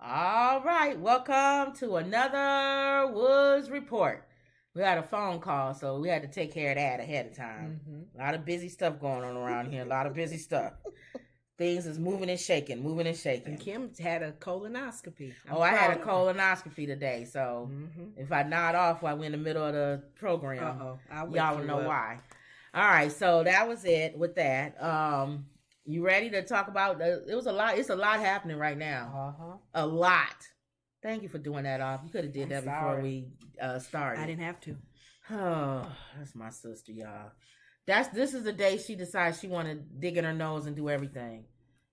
All right, welcome to another Woods Report. We had a phone call, so we had to take care of that ahead of time. A lot of busy stuff going on around here. A lot of busy stuff. Things is moving and shaking, moving and shaking. And Kim had a colonoscopy. I had a colonoscopy today, so if I nod off while we're in the middle of the program, y'all will know why. All right, so that was it with that. You ready to talk about? It was a lot. It's a lot happening right now. A lot. Thank you for doing that off. You could have did that before we started. I didn't have to. Oh, that's my sister, y'all. This is the day she decides she want to dig in her nose and do everything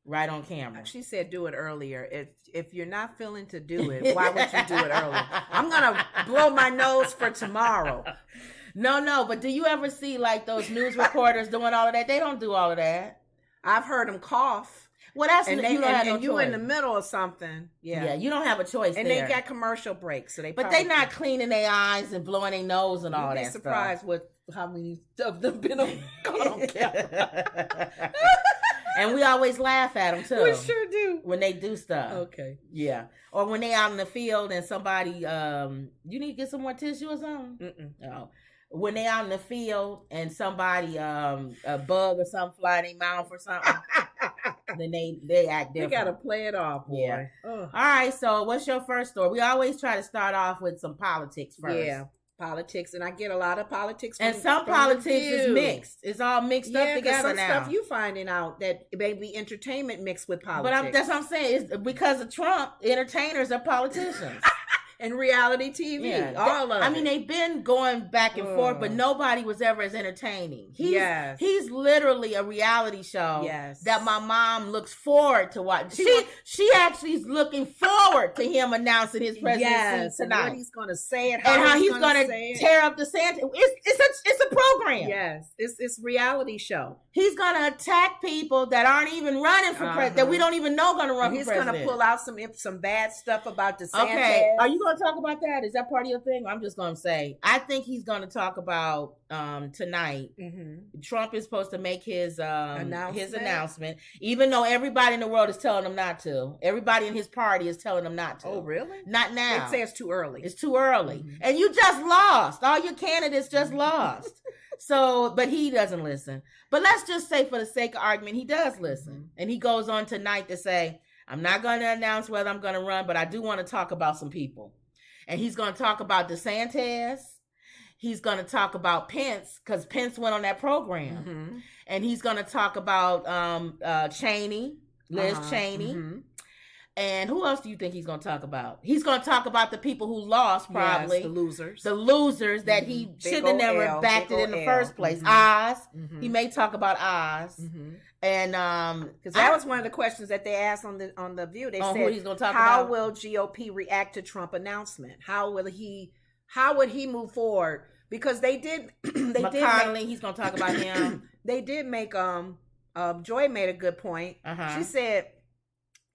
right on camera. She said do it earlier. If you're not feeling to do it, why would you do it earlier? I'm gonna blow my nose for tomorrow. No, but do you ever see like those news reporters doing all of that? They don't do all of that. I've heard them cough. Well, that's and you don't have no you choice. in the middle of something. Yeah, you don't have a choice. And there. they got commercial breaks, so but they not cleaning their eyes and blowing their nose and all that. You'd be surprised with how many of them been caught on camera. And we always laugh at them too. We sure do when they do stuff. Okay, yeah, or when they out in the field and somebody, you need to get some more tissue or something. Oh. When they out in the field and somebody, a bug or something fly in their mouth or something, then they act different. We gotta play it off, boy. Yeah. All right. So, what's your first story? We always try to start off with some politics first. Yeah, politics, and I get a lot of politics. And some politics is mixed. It's all mixed up together some now. Stuff you finding out that maybe entertainment mixed with politics. But that's what I'm saying. It's because of Trump, entertainers are politicians. And reality TV, all of it. I mean, they've been going back and forth, but nobody was ever as entertaining. He's literally a reality show that my mom looks forward to watch. She actually is looking forward to him announcing his presidency tonight. What he's going to say it, how he's going to tear up the Santa. It's a program. Yes, it's reality show. He's going to attack people that aren't even running for president, that we don't even know going to run for president. He's going to pull out some bad stuff about the Santa. Okay, are you going to talk about that? Is that part of your thing? I'm just going to say, I think he's going to talk about tonight. Trump is supposed to make his announcement, even though everybody in the world is telling him not to. Everybody in his party is telling him not to. Oh, really? Not now. They say it's too early. It's too early. And you just lost. All your candidates just lost. So, but he doesn't listen. But let's just say for the sake of argument, he does listen. And he goes on tonight to say, I'm not going to announce whether I'm going to run, but I do want to talk about some people. And he's going to talk about DeSantis. He's going to talk about Pence, because Pence went on that program. And he's going to talk about Cheney, Liz Cheney. And who else do you think he's going to talk about? He's going to talk about the people who lost, probably. Yes, the losers. The losers that he should have never backed it in the first place. Oz. He may talk about Oz. And because that was one of the questions that they asked on the View. They said, he's gonna talk how about? Will GOP react to Trump announcement? How would he move forward? Because they did McConnell, he's gonna talk about him. They did make Joy made a good point. She said,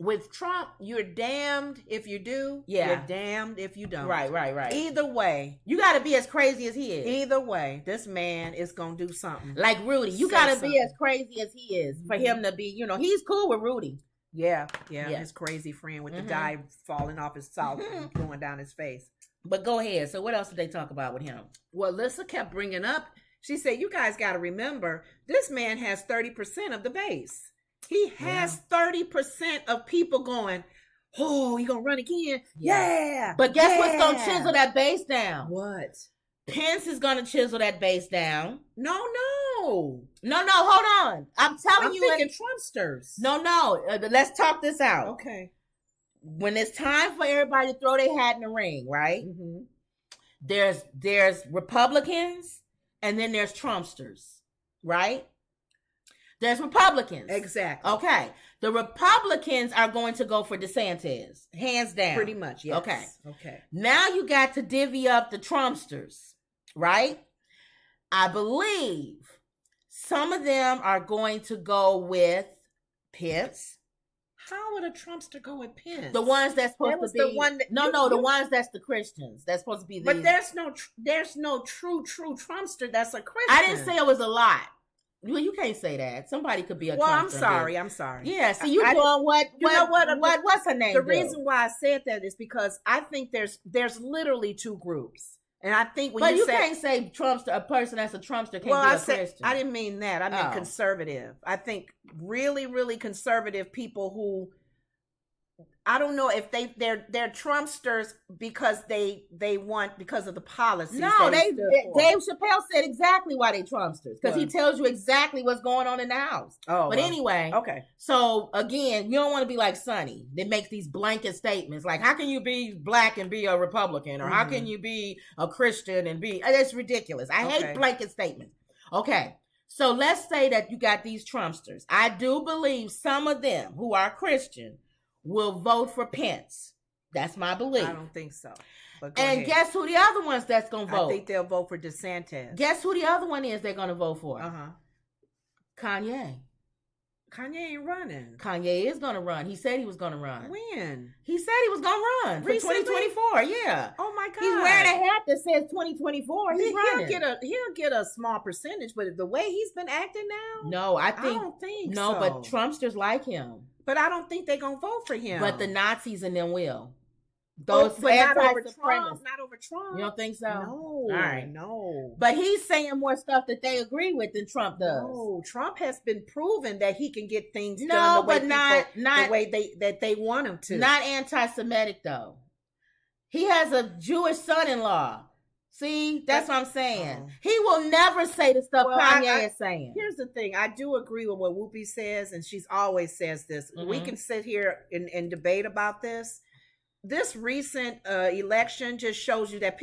with Trump, you're damned if you do. You're damned if you don't. Right. Either way, you got to be as crazy as he is. Either way, this man is gonna do something. Like Rudy, you got to be as crazy as he is for him to be. He's cool with Rudy. Yeah. His crazy friend with the dye falling off his south and going down his face. But go ahead. So what else did they talk about with him? Well, Lissa kept bringing up. She said, "You guys got to remember, this man has 30% of the base." He has 30% of people going, oh, you gonna run again? Yeah. But guess what's gonna chisel that base down? What? Pence is gonna chisel that base down. No. Hold on. I'm telling you. I'm thinking Trumpsters. No. Let's talk this out. Okay. When it's time for everybody to throw their hat in the ring, right? There's Republicans and then there's Trumpsters, right? There's Republicans. Exactly. Okay. The Republicans are going to go for DeSantis. Hands down. Pretty much, yes. Okay. Now you got to divvy up the Trumpsters, right? I believe some of them are going to go with Pence. How would a Trumpster go with Pence? The ones that's supposed to be the one that, the ones that's the Christians. That's supposed to be these. But there's no true Trumpster that's a Christian. I didn't say it was a lot. Well, you can't say that. Somebody could be a Well, Trumpster. I'm sorry. Yeah, see, you doing what's her name? The reason why I said that is because I think there's literally two groups. And I think when you can't say Trumpster, a person that's a Trumpster can't be a Christian. I didn't mean that. I meant conservative. I think really, really conservative people who, I don't know if they're Trumpsters because they want, because of the policies. No, Dave Chappelle said exactly why they Trumpsters, because he tells you exactly what's going on in the house. But anyway, okay. So again, you don't want to be like Sonny that makes these blanket statements like, how can you be black and be a Republican, or how can you be a Christian and be? That's ridiculous. I hate blanket statements. Okay, so let's say that you got these Trumpsters. I do believe some of them who are Christian will vote for Pence. That's my belief. I don't think so. And guess who the other ones that's going to vote? I think they'll vote for DeSantis. Guess who the other one is they're going to vote for? Kanye. Kanye ain't running. Kanye is going to run. He said he was going to run. When? He said he was going to run for 2024. Yeah. Oh my God. He's wearing a hat that says 2024. He's running. He'll get a small percentage, but the way he's been acting now, no, I don't think no, so. But Trumpsters like him. But I don't think they're gonna vote for him. But the Nazis in them will. Those not over Trump. Not over Trump. You don't think so? No. All right. No. But he's saying more stuff that they agree with than Trump does. No, Trump has been proven that he can get things done the way they want him to. Not anti-Semitic though. He has a Jewish son-in-law. See, that's what I'm saying. He will never say the stuff Kanye is saying. Here's the thing. I do agree with what Whoopi says, and she's always says this. We can sit here and debate about this. This recent election just shows you that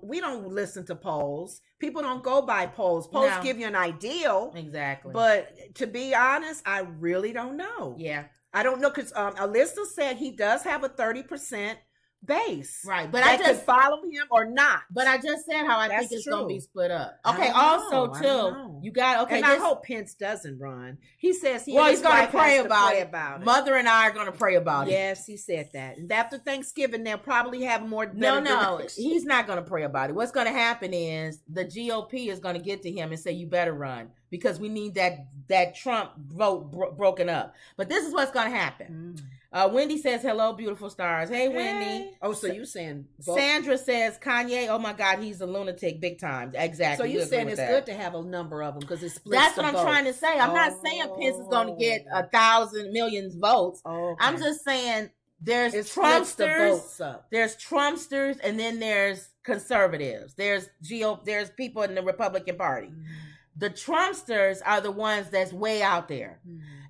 we don't listen to polls. People don't go by polls. Polls give you an ideal. Exactly. But to be honest, I really don't know. Yeah. I don't know, because Alyssa said he does have a 30% base, right? But I just follow him or not. But I just said how I think it's going to be split up. Okay. You got And I hope Pence doesn't run. He says he's going to pray about it. Mother and I are going to pray about it. Yes, he said that. And after Thanksgiving, they'll probably have more. No, he's not going to pray about it. What's going to happen is the GOP is going to get to him and say, "You better run," because we need that Trump vote broken up. But this is what's going to happen. Wendy says, hello, beautiful stars. Hey, Wendy. Oh, so you saying... Sandra says, Kanye, oh my God, he's a lunatic big time. Exactly. So you saying it's good to have a number of them because it splits That's what I'm trying to say. I'm not saying Pence is going to get 1,000 million votes. Okay. I'm just saying there's Trumpsters. There's Trumpsters, and then there's conservatives. There's people in the Republican Party. The Trumpsters are the ones that's way out there.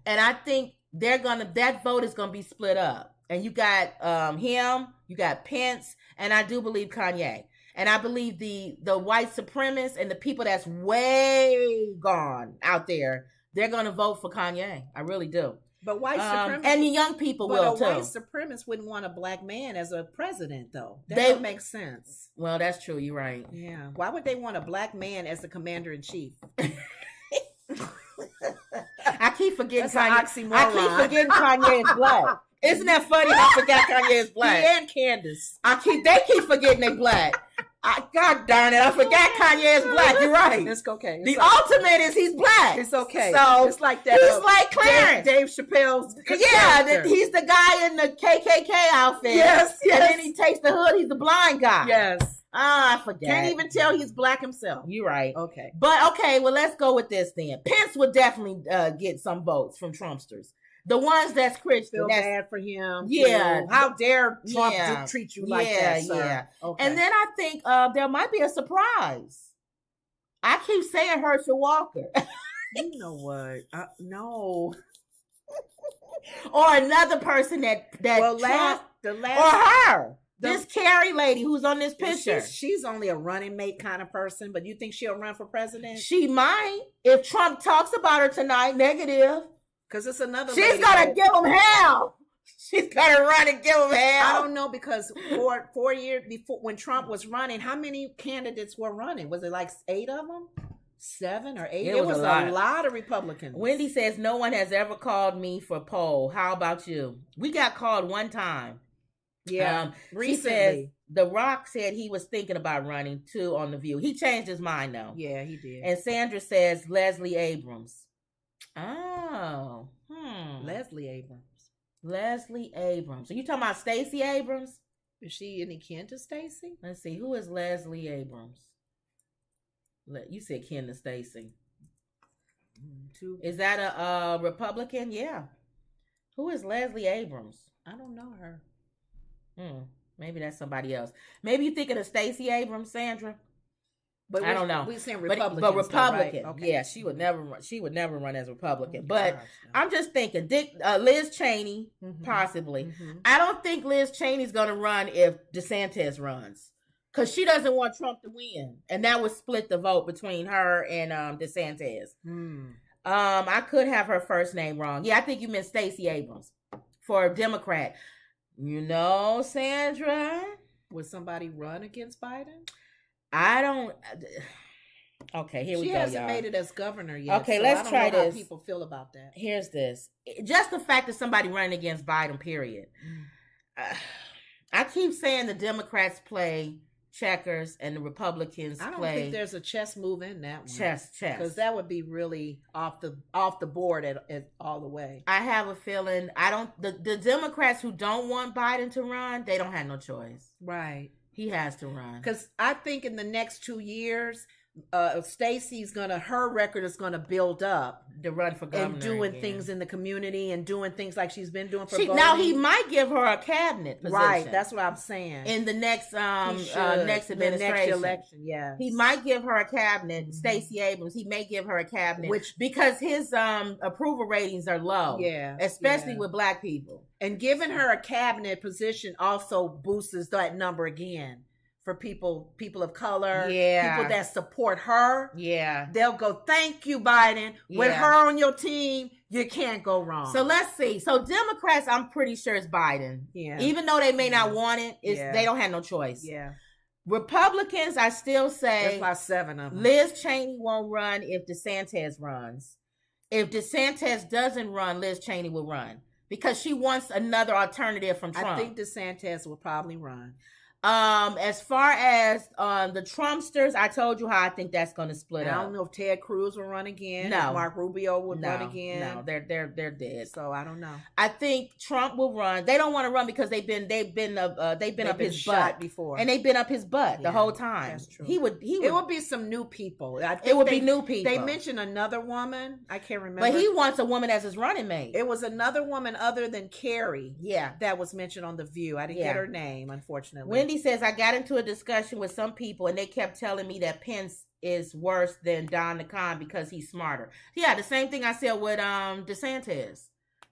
And I think that vote is gonna be split up, and you got him, you got Pence, and I do believe Kanye, and I believe the white supremacists and the people that's way gone out there, they're gonna vote for Kanye. I really do. But white supremacists and the young people will too. But white supremacists wouldn't want a black man as a president, though. That doesn't make sense. Well, that's true. You're right. Yeah. Why would they want a black man as the commander in chief? I keep forgetting Kanye is black. Isn't that funny? I forgot Kanye is black. He and Candace. They keep forgetting they black. God darn it! I forgot Kanye is black. You're right. It's okay. The ultimate is he's black. It's okay. So it's like that. He's like Clarence. Dave Chappelle's. He's the guy in the KKK outfit. Yes. And then he takes the hood. He's the blind guy. Yes. I forget. Can't even tell he's black himself. You're right. Okay. But okay, well, let's go with this then. Pence would definitely get some votes from Trumpsters. The ones that's Christian. Feel bad for him. Yeah. How dare Trump treat you like that, sir? Yeah. Okay. And then I think there might be a surprise. I keep saying Herschel Walker. You know what? No. Or another person that or her. This Carrie lady who's on this picture. She's only a running mate kind of person, but you think she'll run for president? She might. If Trump talks about her tonight, negative. Because it's another She's going to give him hell. She's going to run and give him hell. I don't know, because 4 years before, when Trump was running, how many candidates were running? Was it like 8 of them? 7 or 8? It was a lot of Republicans. Wendy says, no one has ever called me for poll. How about you? We got called one time. Yeah, She recently. says The Rock said he was thinking about running too on The View. He changed his mind though. Yeah, he did. And Sandra says Leslie Abrams. Oh, Leslie Abrams. Leslie Abrams. Are you talking about Stacey Abrams? Is she any kin to Stacey? Let's see. Who is Leslie Abrams? You said kin to Stacey. Is that a Republican? Yeah. Who is Leslie Abrams? I don't know her. Maybe that's somebody else. Maybe you're thinking of Stacey Abrams, Sandra. But I don't know. We're saying Republican. But Republican. Though, right? Okay. Yeah, she would never run. She would never run as Republican. But I'm just thinking, Liz Cheney, possibly. I don't think Liz Cheney's going to run if DeSantis runs. Because she doesn't want Trump to win. And that would split the vote between her and DeSantis. I could have her first name wrong. Yeah, I think you meant Stacey Abrams for a Democrat. You know, Sandra? Would somebody run against Biden? I don't. Okay, here we go. She hasn't y'all. made it as governor yet. Okay, so let's I don't try know this. How people feel about that. Here's this. Just the fact that somebody running against Biden, period. I keep saying the Democrats play checkers and the Republicans I don't play think there's a chess move in that one. chess. Because that would be really off the board at all the way. I have a feeling the Democrats who don't want Biden to run, they don't have no choice. Right. He has to run. Because I think in the next 2 years, her record is going to build up To run for governor and doing again. things in the community and doing things like she's been doing for Now he might give her a cabinet position. Right, that's what I'm saying. In the next next The administration. next election, yeah. He might give her a cabinet, Stacey Abrams. He may give her a cabinet, because his approval ratings are low. Yeah, especially with Black people. And giving her a cabinet position also boosts that number again for people of color, people that support her. Yeah, they'll go, thank you, Biden. With her on your team, you can't go wrong. So let's see. So Democrats, I'm pretty sure it's Biden. Yeah, even though they may not want it, they don't have no choice. Yeah. Republicans, I still say there's about 7 of them. Liz Cheney won't run if DeSantis runs. If DeSantis doesn't run, Liz Cheney will run because she wants another alternative from Trump. I think DeSantis will probably run. As far as the Trumpsters, I told you how I think that's going to split up. I don't know if Ted Cruz will run again. No, if Mark Rubio would run again. No, they're dead. So I don't know. I think Trump will run. They don't want to run because they've been up his butt before, and they've been up his butt the whole time. That's true. He would. It would be some new people. It would be new people. They mentioned another woman. I can't remember. But he wants a woman as his running mate. It was another woman other than Carrie. Yeah, that was mentioned on The View. I didn't get her name, unfortunately. Wendy says I got into a discussion with some people and they kept telling me that Pence is worse than Don DeCon because he's smarter. Yeah, the same thing I said with DeSantis.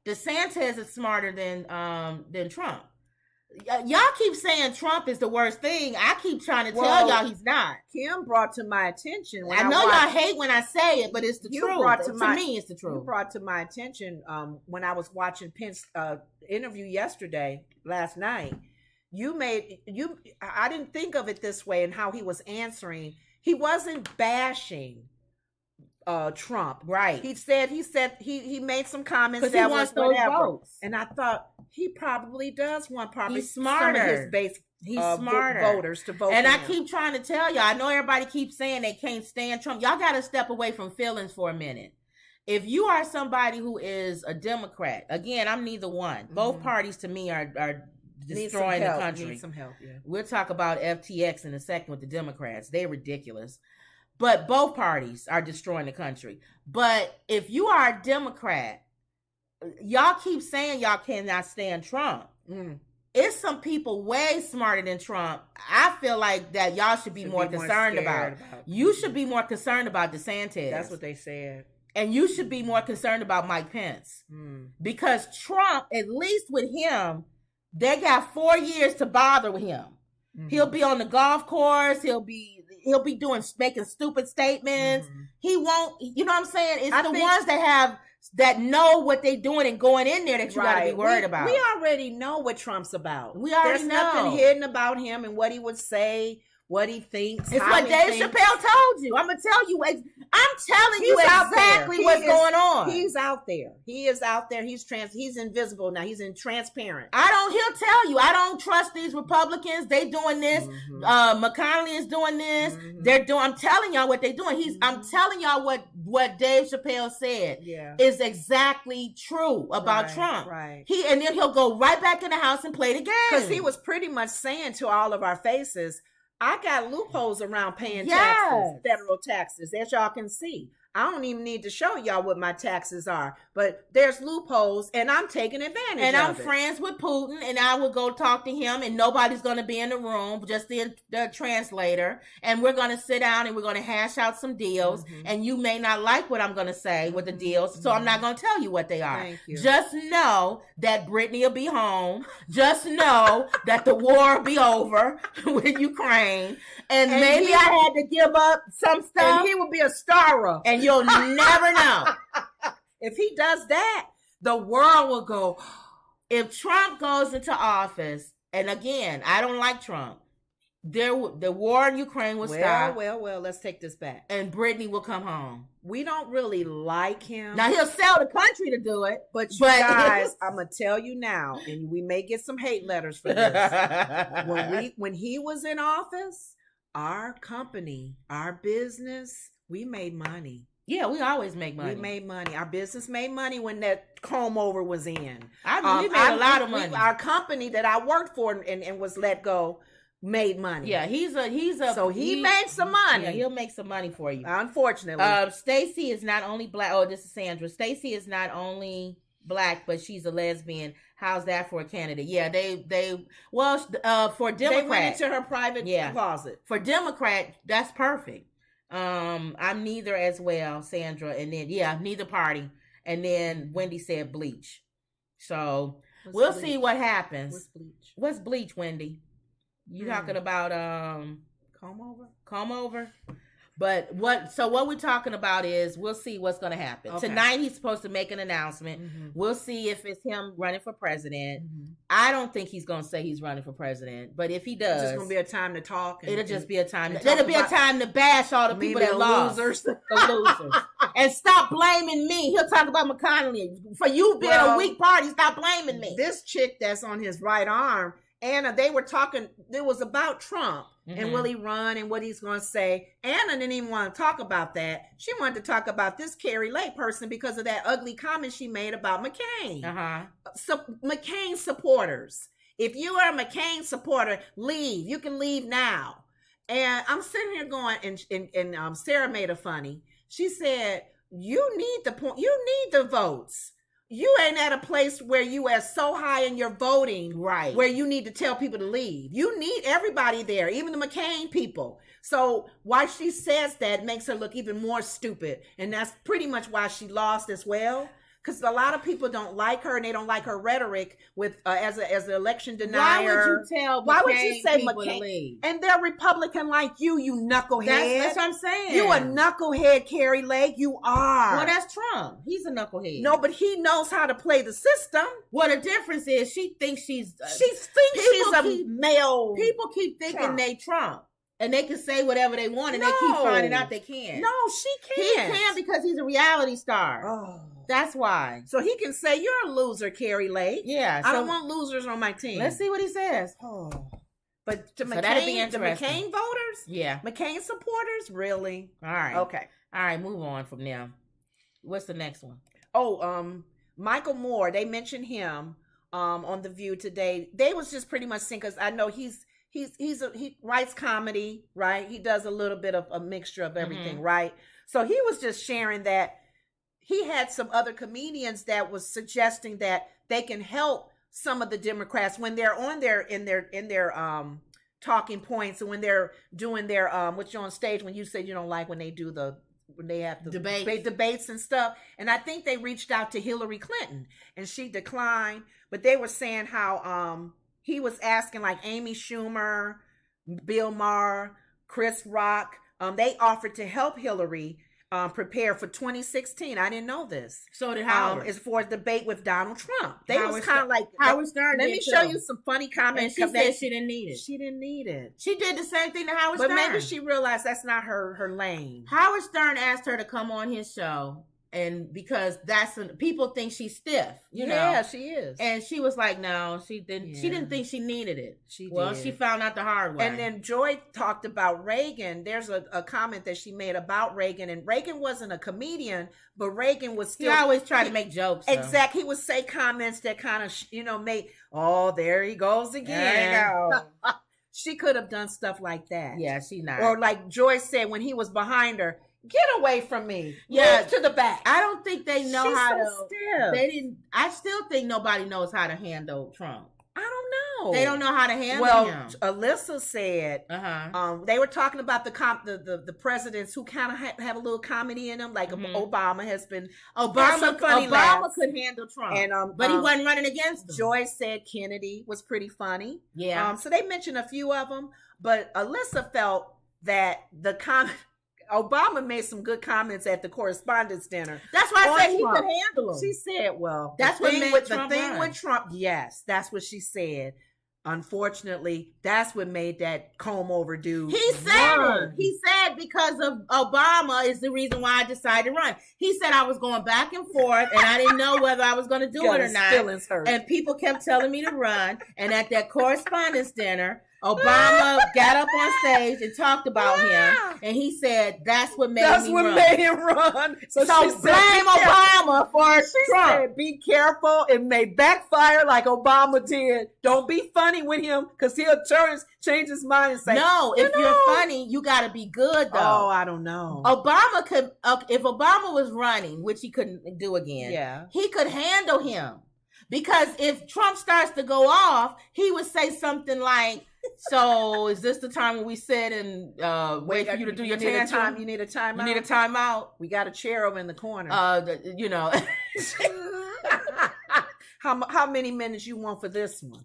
DeSantis is smarter than Trump. Y'all keep saying Trump is the worst thing. I keep trying to tell y'all he's not. Kim brought to my attention. I know y'all hate when I say it, but it's the truth. To me, it's the truth. You brought to my attention when I was watching Pence's interview last night. I didn't think of it this way and how he was answering. He wasn't bashing Trump. Right. He said he made some comments that he wants those votes. And I thought he probably does want he's smarter. Some of his base smarter voters to vote. And for I him. keep trying to tell y'all, I know everybody keeps saying they can't stand Trump. Y'all got to step away from feelings for a minute. If you are somebody who is a Democrat, again, I'm neither one. Both parties to me are destroying the country. Need some help, yeah. We'll talk about FTX in a second with the Democrats. They're ridiculous. But both parties are destroying the country. But if you are a Democrat, y'all keep saying y'all cannot stand Trump. It's some people way smarter than Trump. I feel like that y'all should be more concerned about. You should be more concerned about DeSantis. That's what they said. And you should be more concerned about Mike Pence. Because Trump, at least with him, they got 4 years to bother with him. He'll be on the golf course. He'll be making stupid statements. He won't, you know what I'm saying? It's the ones that know what they're doing and going in there that you got to be worried about. We already know what Trump's about. There's nothing hidden about him and what he would say what he thinks. It's what Dave Chappelle told you. I'm gonna tell you. I'm telling you exactly what's going on. He's out there. He is out there. He's invisible now. He's transparent. He'll tell you. I don't trust these Republicans. They doing this. McConnell is doing this. I'm telling y'all what they're doing. I'm telling y'all what Dave Chappelle said is exactly true about Trump. Right. And then he'll go right back in the house and play the game. Because he was pretty much saying to all of our faces, I got loopholes around paying taxes, federal taxes, as y'all can see. I don't even need to show y'all what my taxes are, but there's loopholes, and I'm taking advantage of it. And I'm friends with Putin, and I will go talk to him, and nobody's going to be in the room, just the translator, and we're going to sit down, and we're going to hash out some deals, and you may not like what I'm going to say with the deals, so I'm not going to tell you what they are. Thank you. Just know that Brittany will be home. Just know that the war will be over with Ukraine, and maybe I had to give up some stuff. And he will be a starer. And you'll never know. If he does that, the world will go. If Trump goes into office, and again, I don't like Trump, the war in Ukraine will stop. Well, let's take this back. And Brittany will come home. We don't really like him. Now, he'll sell the country to do it. But you guys, I'm going to tell you now, and we may get some hate letters for this. When he was in office, our company, our business, we made money. Yeah, we always make money. We made money. Our business made money when that comb over was in. We made a lot of money. Our company that I worked for and was let go made money. Yeah, so he made some money. Yeah, he'll make some money for you. Unfortunately. Stacey is not only black. Oh, this is Sandra. Stacey is not only black, but she's a lesbian. How's that for a candidate? Yeah, for Democrat. They went into her private closet. For Democrat, that's perfect. I'm neither as well, Sandra, and then neither party. And then Wendy said bleach. So we'll see what happens. What's bleach? What's bleach, Wendy? You talking about comb over? But what we're talking about is we'll see what's going to happen. Okay. Tonight he's supposed to make an announcement. We'll see if it's him running for president. I don't think he's going to say he's running for president, but if he does, it's just going to be a time to talk. It'll just be a time. It'll be a time to bash all the people that lost, the losers, and stop blaming me. He'll talk about McConnell for you being a weak party. Stop blaming me. This chick that's on his right arm, Anna, they were talking. It was about Trump. And will he run and what he's going to say. Anna didn't even want to talk about that. She wanted to talk about this Carrie Lake person because of that ugly comment she made about McCain. So McCain supporters. If you are a McCain supporter, leave. You can leave now. And I'm sitting here going, and Sarah made a funny. She said, you need the votes. You ain't at a place where you are so high in your voting, right? Where you need to tell people to leave. You need everybody there, even the McCain people. So why she says that makes her look even more stupid. And that's pretty much why she lost as well. Because a lot of people don't like her, and they don't like her rhetoric with as an election denier. Why would you say McCain? And they're Republican like you knucklehead. That's what I'm saying. You a knucklehead, Carrie Lake. You are. Well, that's Trump. He's a knucklehead. No, but he knows how to play the system. Well, the difference is she thinks she's a male. People keep thinking they Trump. And they can say whatever they want, and they keep finding out they can't. No, she can't. He can because he's a reality star. Oh. That's why. So he can say, you're a loser, Carrie Lake. Yeah. I don't want losers on my team. Let's see what he says. Oh. But to McCain, the McCain voters? Yeah. McCain supporters? Really? All right. Okay. All right, move on from there. What's the next one? Oh, Michael Moore. They mentioned him on The View today. They was just pretty much saying, because I know he writes comedy, right? He does a little bit of a mixture of everything, right? So he was just sharing that he had some other comedians that was suggesting that they can help some of the Democrats when they're on in their talking points, and when they're doing their what you're on stage, when you said you don't like when they have the debates and stuff. And I think they reached out to Hillary Clinton and she declined, but they were saying how he was asking like Amy Schumer, Bill Maher, Chris Rock, they offered to help Hillary prepared for 2016. I didn't know this. So did Howard. It's for a debate with Donald Trump. They Howard was kind of like Howard Stern. Let me show you some funny comments. And she said she didn't need it. She didn't need it. She did the same thing to Howard But Stern. maybe she realized that's not her lane. Howard Stern asked her to come on his show. And because people think she's stiff, you know. Yeah, she is. And she was like, no, she didn't. Yeah. She didn't think she needed it. She found out the hard way. And then Joy talked about Reagan. There's a comment that she made about Reagan, and Reagan wasn't a comedian, but Reagan was still. He always tried to make jokes. Exactly. He would say comments that kind of, made. Oh, there he goes again. There you go. She could have done stuff like that. Yeah, she not. Or like Joy said when he was behind her. Get away from me. Yeah, move to the back. I don't think they know She's how so to. Stiff. They didn't. I still think nobody knows how to handle Trump. I don't know. They don't know how to handle him. Alyssa said, they were talking about the presidents who kind of have a little comedy in them, like Obama has been. Obama could handle Trump, and but he wasn't running against him. Joy said Kennedy was pretty funny. Yeah. So they mentioned a few of them, but Alyssa felt that Obama made some good comments at the correspondence dinner. That's why I said he could handle them. She said, well, that's what made the thing with Trump. Yes, that's what she said. Unfortunately, that's what made that comb over dude. He said because of Obama is the reason why I decided to run. He said I was going back and forth and I didn't know whether I was going to do it or not. And people kept telling me to run. And at that correspondence dinner, Obama got up on stage and talked about him, and he said that's what made him run. So blame Obama for Trump. Said, be careful, it may backfire like Obama did. Don't be funny with him because he'll change his mind and say, no, if you're funny, you got to be good though. Oh, I don't know. Obama could, if Obama was running, which he couldn't do again, he could handle him. Because if Trump starts to go off, he would say something like, so is this the time when we sit and wait for you to do your tantrum? You need a timeout. You need a timeout. We got a chair over in the corner. How many minutes you want for this one?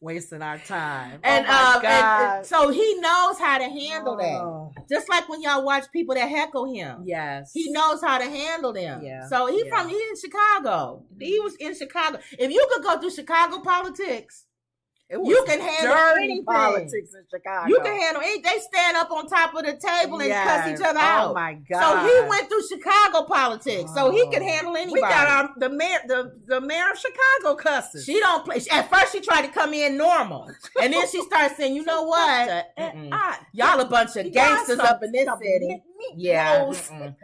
Wasting our time. And so he knows how to handle that. Just like when y'all watch people that heckle him. Yes. He knows how to handle them. Yeah. So he's in Chicago. He was in Chicago. If you could go through Chicago politics, you can handle anything. Politics in Chicago. You can handle it. They stand up on top of the table and cuss each other out. Oh my God! So he went through Chicago politics, so he could handle anybody. We got the mayor of Chicago cussing. She don't play. At first, she tried to come in normal, and then she starts saying, "You know what? Y'all a bunch of gangsters up in this city." Yeah,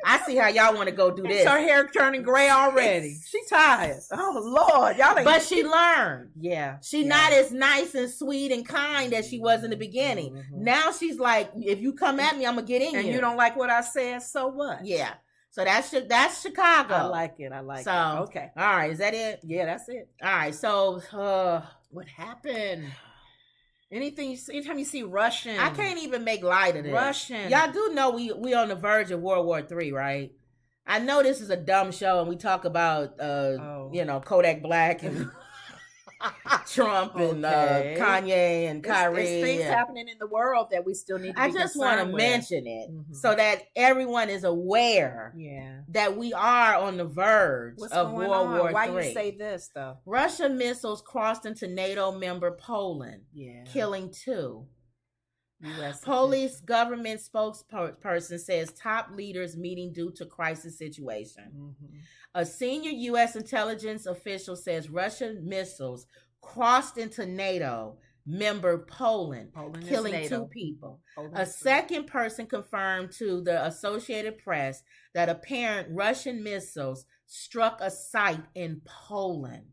I see how y'all want to go do this. Her hair turning gray already. She tired. Oh Lord, y'all ain't. But she learned. Yeah, she not as nice and sweet and kind as she was in the beginning. Mm-hmm. Now she's like, if you come at me, I'm gonna get in. And you don't like what I said, so what? Yeah. So that's Chicago. I like it. Okay. All right. Is that it? Yeah, that's it. All right. So what happened? Anytime you see Russian, I can't even make light of this. Russian. Y'all do know we on the verge of World War III, right? I know this is a dumb show, and we talk about Kodak Black and Trump and Kanye and Kyrie. There's things happening in the world that we still need to be I just want to mention it so that everyone is aware that we are on the verge of World War III. Why you say this, though? Russian missiles crossed into NATO member Poland, killing 2. Polish government spokesperson says top leaders meeting due to crisis situation. Mm-hmm. A senior U.S. intelligence official says Russian missiles crossed into NATO member Poland killing 2 people. A second person confirmed to the Associated Press that apparent Russian missiles struck a site in Poland.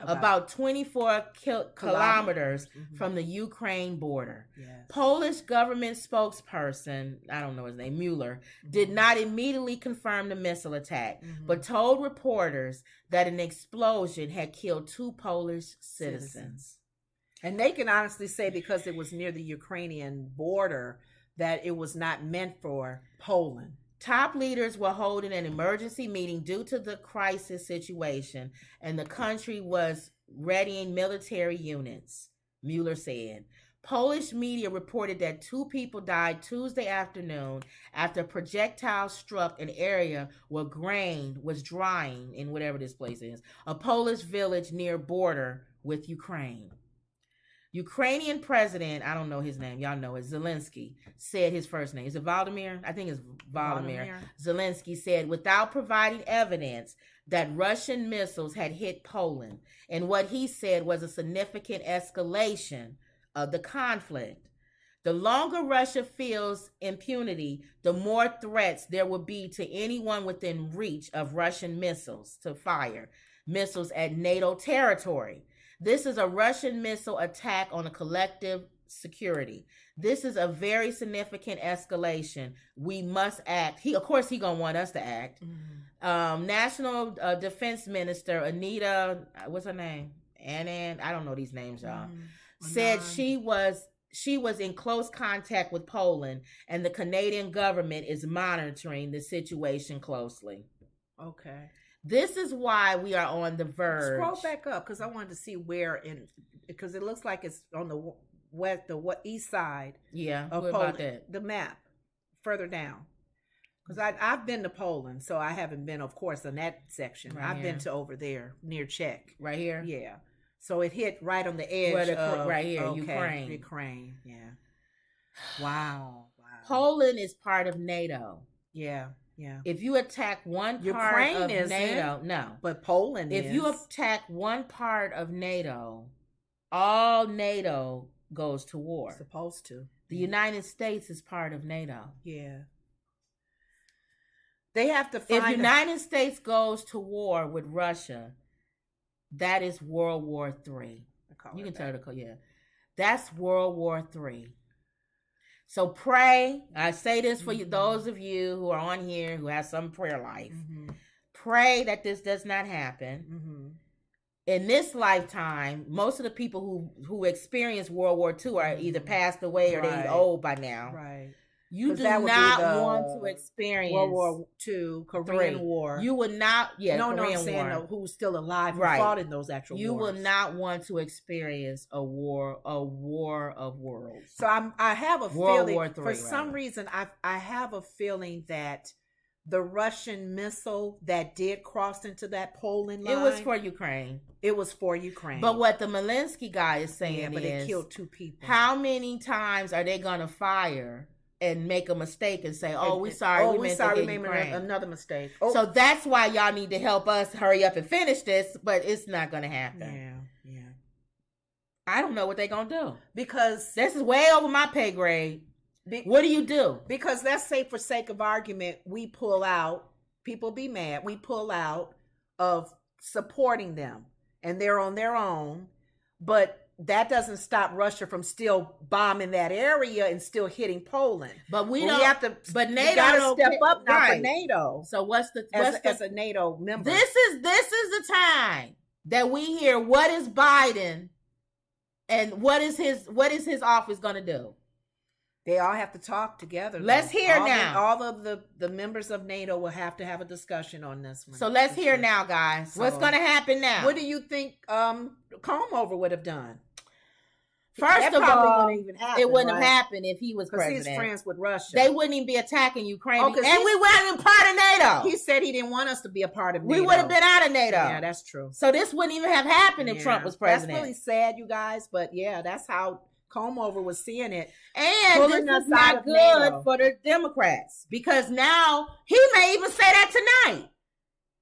About 24 kilometers from the Ukraine border. Yes. Polish government spokesperson, I don't know his name, Mueller, did not immediately confirm the missile attack, but told reporters that an explosion had killed 2 Polish citizens. And they can honestly say because it was near the Ukrainian border that it was not meant for Poland. Top leaders were holding an emergency meeting due to the crisis situation, and the country was readying military units, Mueller said. Polish media reported that 2 people died Tuesday afternoon after a projectile struck an area where grain was drying in whatever this place is, a Polish village near border with Ukraine. Ukrainian president, I don't know his name, y'all know it, Zelensky, said his first name. Is it Vladimir? I think it's Vladimir. Zelensky said, without providing evidence that Russian missiles had hit Poland, and what he said was a significant escalation of the conflict. The longer Russia feels impunity, the more threats there will be to anyone within reach of Russian missiles to fire missiles at NATO territory. This is a Russian missile attack on a collective security. This is a very significant escalation. We must act. Of course, he gonna want us to act. Mm-hmm. National Defense Minister Anita, what's her name? Annan. I don't know these names, y'all. Said she was in close contact with Poland, and the Canadian government is monitoring the situation closely. Okay. This is why we are on the verge. Scroll back up because I wanted to see where because it looks like it's on the east side. Yeah, of what Poland. About that? The map further down. Because I've been to Poland, so I haven't been, of course, in that section. Right I've been to over there near Czech. Right here? Yeah. So it hit right on the edge of right here, okay, Ukraine. Yeah. Wow. Poland is part of NATO. Yeah. If you attack one part of NATO, no. But Poland is. If you attack one part of NATO, all NATO goes to war. It's supposed to. The United States is part of NATO. Yeah. They have to find. If United States goes to war with Russia, that is World War III. You can tell the code, yeah. That's World War III. So pray. I say this for you, those of you who are on here who have some prayer life. Mm-hmm. Pray that this does not happen. Mm-hmm. In this lifetime, most of the people who experienced World War II are either passed away or they're old by now. Right. You do not want to experience World War II, Korean War. You would not, Korean I'm saying War. Who's still alive who fought in those actual wars. You will not want to experience a war of worlds. So I have a feeling, War III, for some reason, I have a feeling that the Russian missile that did cross into that Poland line. It was for Ukraine. It was for Ukraine. But what the Zelensky guy is saying but it killed 2 people. How many times are they going to fire and make a mistake and say, "Oh, we sorry, we made another mistake." So that's why y'all need to help us hurry up and finish this, but it's not going to happen. Yeah. I don't know what they're going to do because this is way over my pay grade. What do you do? Because let's say, for sake of argument, we pull out. People be mad. We pull out of supporting them, and they're on their own, but that doesn't stop Russia from still bombing that area and still hitting Poland. But we have to. But NATO got to step up now for NATO. So as a NATO member? This is the time that we hear what is Biden and what is his office going to do. They all have to talk together. Let's hear now. All of the members of NATO will have to have a discussion on this one. So let's hear now, guys. What's going to happen now? What do you think Comeover would have done? First of all, it wouldn't have happened if he was president. He's friends with Russia. They wouldn't even be attacking Ukraine. And we weren't even part of NATO. He said he didn't want us to be a part of NATO. We would have been out of NATO. Yeah, that's true. So this wouldn't even have happened if Trump was president. That's really sad, you guys. But yeah, that's how Comeover was seeing it. And this is not good for the Democrats. Because now, he may even say that tonight.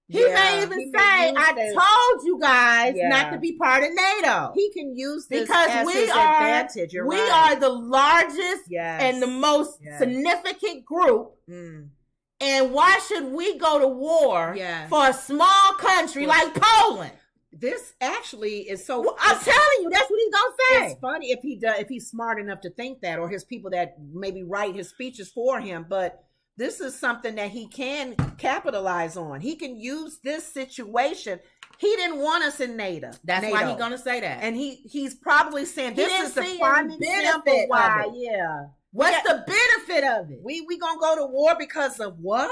He may even say, I told you guys not to be part of NATO. He can use this as his advantage. We are the largest and the most significant group. And why should we go to war for a small country like Poland? This actually is so. I'm telling you, that's what he's gonna say. It's funny if he's smart enough to think that, or his people that maybe write his speeches for him, but. This is something that he can capitalize on. He can use this situation. He didn't want us in NATO. That's why he's going to say that. And he's probably saying this is the prime example why. Yeah. What's the benefit of it? We going to go to war because of what?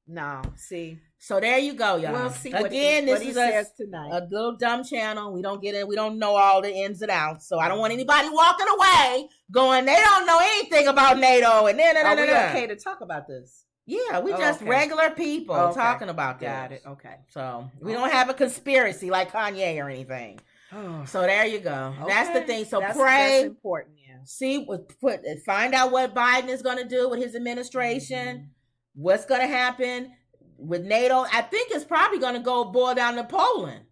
No, see. So there you go, y'all. We'll see Again, what this he is says tonight. a little dumb channel. We don't get it. We don't know all the ins and outs. So I don't want anybody walking away going, they don't know anything about NATO. And then Are we okay to talk about this? Yeah, we just regular people talking about this. Got it. Okay. So we don't have a conspiracy like Kanye or anything. So there you go. Okay. That's the thing. So pray. That's important. Yeah. See, find out what Biden is going to do with his administration. What's going to happen with NATO? I think it's probably going to boil down to Poland.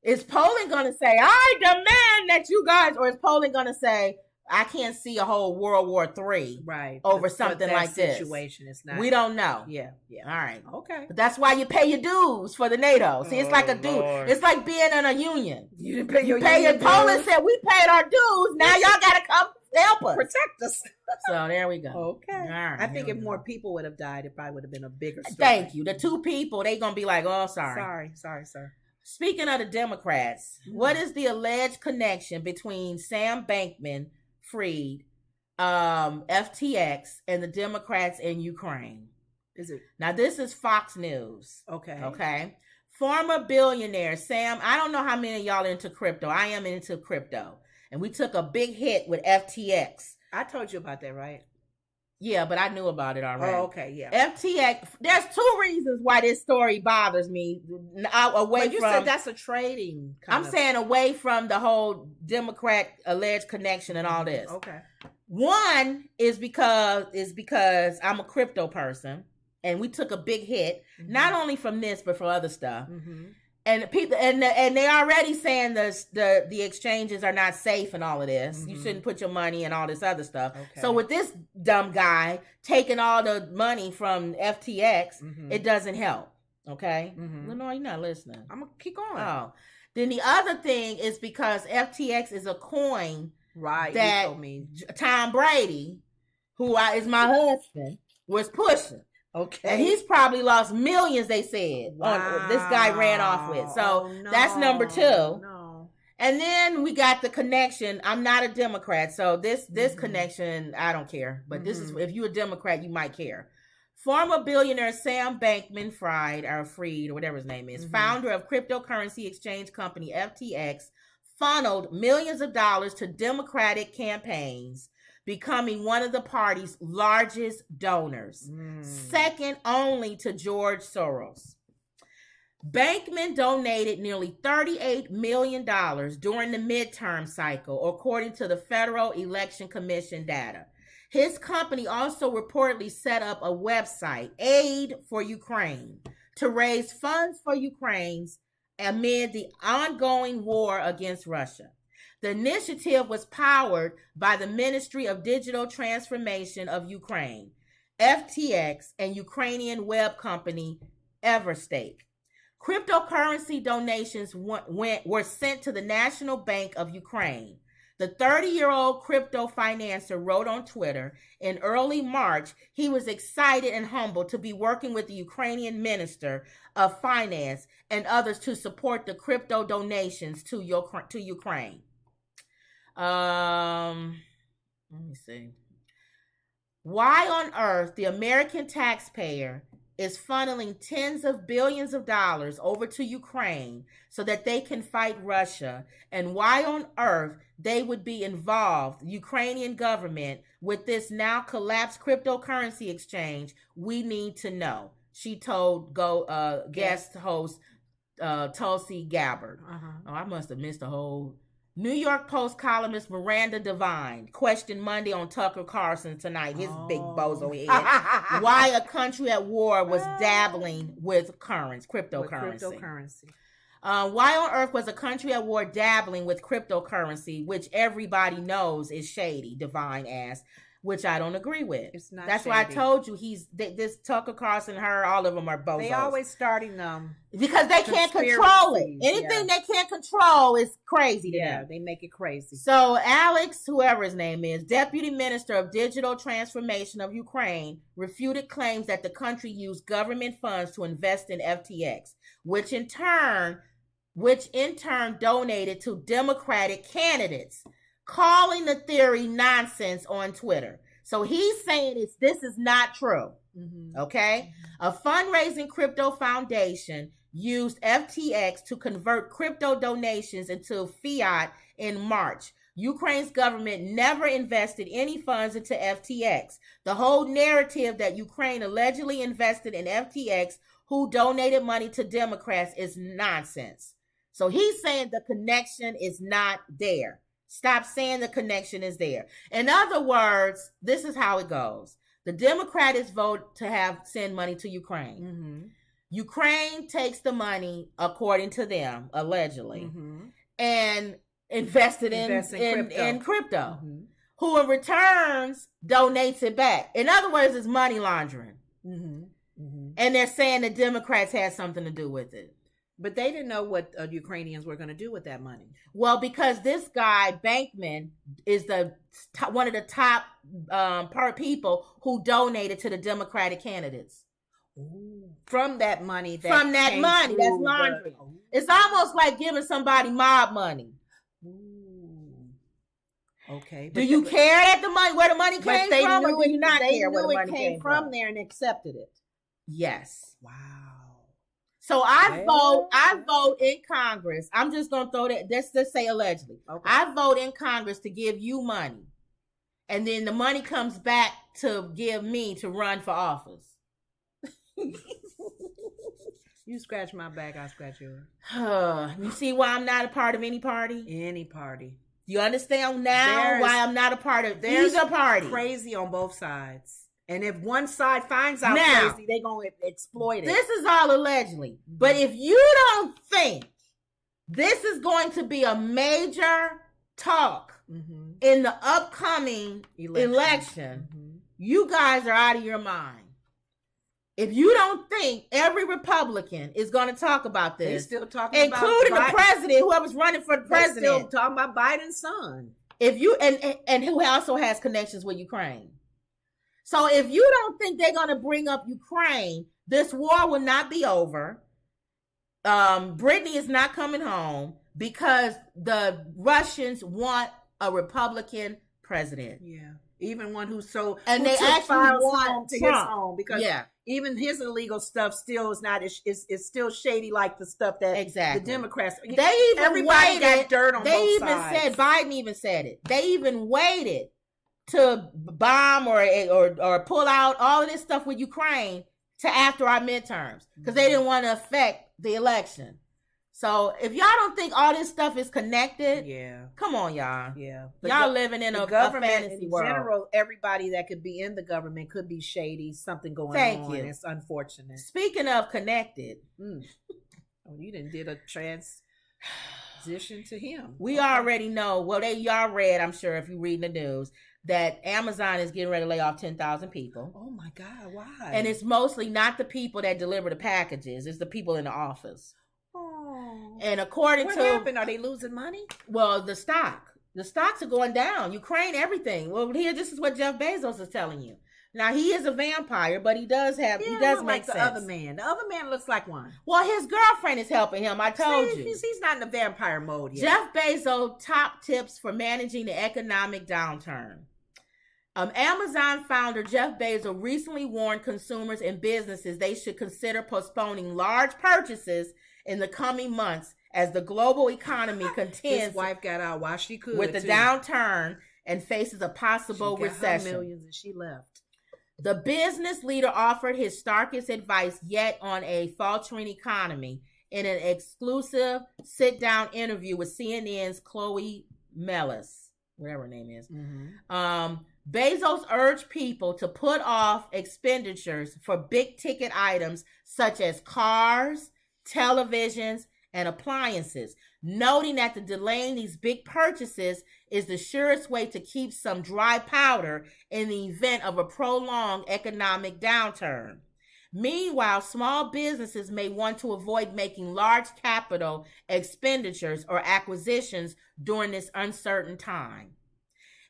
Is Poland going to say, I demand that you guys, or is Poland going to say, I can't see a whole World War III over something like this. Situation is not. We don't know. Yeah. All right. Okay. But that's why you pay your dues for the NATO. See, it's like a due. It's like being in a union. You didn't pay your dues. Poland said we paid our dues. Now y'all got to come help us. Protect us. So there we go. Okay. All right, I think if more people would have died, it probably would have been a bigger story. Thank you. The 2 people, they going to be like, oh, sorry. Sorry, sir. Speaking of the Democrats, what is the alleged connection between Sam Bankman-Fried, FTX, and the Democrats in Ukraine? Is it? Now, this is Fox News. Okay. Former billionaire Sam, I don't know how many of y'all are into crypto. I am into crypto. And we took a big hit with FTX. I told you about that, right? Yeah, but I knew about it already. Oh, okay, yeah. FTX, there's 2 reasons why this story bothers me. But you said that's a trading saying away from the whole Democrat alleged connection and all this. Okay. One is because I'm a crypto person, and we took a big hit, not only from this but from other stuff. And people and they already saying the exchanges are not safe and all of this. You shouldn't put your money and all this other stuff. Okay. So with this dumb guy taking all the money from FTX, it doesn't help. Okay, no, you're not listening. I'm gonna keep going. Oh, then the other thing is because FTX is a coin, right? That Tom Brady, who is my husband, was pushing. Okay. And he's probably lost millions, they said, this guy ran off with. So that's number 2. No. And then we got the connection. I'm not a Democrat, so this connection, I don't care. But this is, if you're a Democrat, you might care. Former billionaire Sam Bankman-Fried, or Fried, or whatever his name is, founder of cryptocurrency exchange company FTX, funneled millions of dollars to Democratic campaigns, becoming one of the party's largest donors, second only to George Soros. Bankman donated nearly $38 million during the midterm cycle, according to the Federal Election Commission data. His company also reportedly set up a website, Aid for Ukraine, to raise funds for Ukraine's amid the ongoing war against Russia. The initiative was powered by the Ministry of Digital Transformation of Ukraine, FTX, and Ukrainian web company Everstake. Cryptocurrency donations were sent to the National Bank of Ukraine. The 30-year-old crypto financer wrote on Twitter in early March he was excited and humbled to be working with the Ukrainian Minister of Finance and others to support the crypto donations to Ukraine. Let me see. Why on earth the American taxpayer is funneling tens of billions of dollars over to Ukraine so that they can fight Russia, and why on earth they would be involved, the Ukrainian government, with this now collapsed cryptocurrency exchange, we need to know, she told guest host Tulsi Gabbard. Oh, I must have missed a whole... New York Post columnist Miranda Devine questioned Monday on Tucker Carlson tonight, his big bozo head, why a country at war was dabbling with cryptocurrency. Why on earth was a country at war dabbling with cryptocurrency, which everybody knows is shady, Devine asked, which I don't agree with. It's not. That's shady. why I told you this Tucker Carlson, her, all of them are bozos. They always starting them because they can't control it. Anything they can't control is crazy to them. They make it crazy. So Alex, whoever his name is, Deputy Minister of Digital Transformation of Ukraine, refuted claims that the country used government funds to invest in FTX, which in turn donated to Democratic candidates, calling the theory nonsense on Twitter. So he's saying this is not true. Mm-hmm. Okay? A fundraising crypto foundation used FTX to convert crypto donations into fiat in March. Ukraine's government never invested any funds into FTX. The whole narrative that Ukraine allegedly invested in FTX, who donated money to Democrats, is nonsense. So he's saying the connection is not there. Stop saying the connection is there. In other words, this is how it goes. The Democrats vote to send money to Ukraine. Mm-hmm. Ukraine takes the money, according to them, allegedly, mm-hmm. and invested in crypto. Mm-hmm. Who in returns donates it back. In other words, it's money laundering. Mm-hmm. Mm-hmm. And they're saying the Democrats had something to do with it. But they didn't know what Ukrainians were going to do with that money. Well, because this guy, Bankman, is one of the top people who donated to the Democratic candidates. Ooh. From that money. That's laundering. It's almost like giving somebody mob money. Ooh. Okay. Do you care that where the money came from, or do you not care where the money came from there and accepted it? Yes. Wow. So I vote in Congress. I'm just gonna throw that. Let's say allegedly. Okay. I vote in Congress to give you money, and then the money comes back to give me to run for office. You scratch my back, I scratch yours. You see why I'm not a part of any party? Any party. You understand now why I'm not a part of either party? Crazy on both sides. And if one side finds out crazy, they're going to exploit it. This is all allegedly. But if you don't think this is going to be a major talk in the upcoming election, you guys are out of your mind. If you don't think every Republican is going to talk about this, they're still talking including the president, whoever's running for the president, they're still talking about Biden's son. If you and who also has connections with Ukraine. So if you don't think they're going to bring up Ukraine, this war will not be over. Brittany is not coming home because the Russians want a Republican president. Yeah. Even one who they actually want to Trump. His home because even his illegal stuff still is not is still shady like the stuff that the Democrats. Everybody got dirt on both sides. Said Biden even said it. They even waited to bomb or pull out all of this stuff with Ukraine to after our midterms because they didn't want to affect the election. So if y'all don't think all this stuff is connected, come on, y'all. Yeah, y'all living in a fantasy world. In general, everybody that could be in the government could be shady. Something going on. Thank you. It's unfortunate. Speaking of connected, oh, you did a transition to him. We already know. Well, y'all read, I'm sure, if you read the news, that Amazon is getting ready to lay off 10,000 people. Oh my God, why? And it's mostly not the people that deliver the packages; it's the people in the office. Oh. And according what happened? Are they losing money? Well, the stocks are going down. Ukraine, everything. Well, here, this is what Jeff Bezos is telling you. Now, he is a vampire, but he does make sense. The other man. The other man looks like one. Well, his girlfriend is helping him. I told you. He's not in the vampire mode yet. Jeff Bezos' top tips for managing the economic downturn. Amazon founder Jeff Bezos recently warned consumers and businesses they should consider postponing large purchases in the coming months as the global economy contends. His wife got out while she could with the downturn and faces a possible recession. Her millions and she left. The business leader offered his starkest advice yet on a faltering economy in an exclusive sit-down interview with CNN's Chloe Mellis, whatever her name is. Bezos urged people to put off expenditures for big-ticket items such as cars, televisions, and appliances, noting that the delaying these big purchases is the surest way to keep some dry powder in the event of a prolonged economic downturn. Meanwhile, small businesses may want to avoid making large capital expenditures or acquisitions during this uncertain time.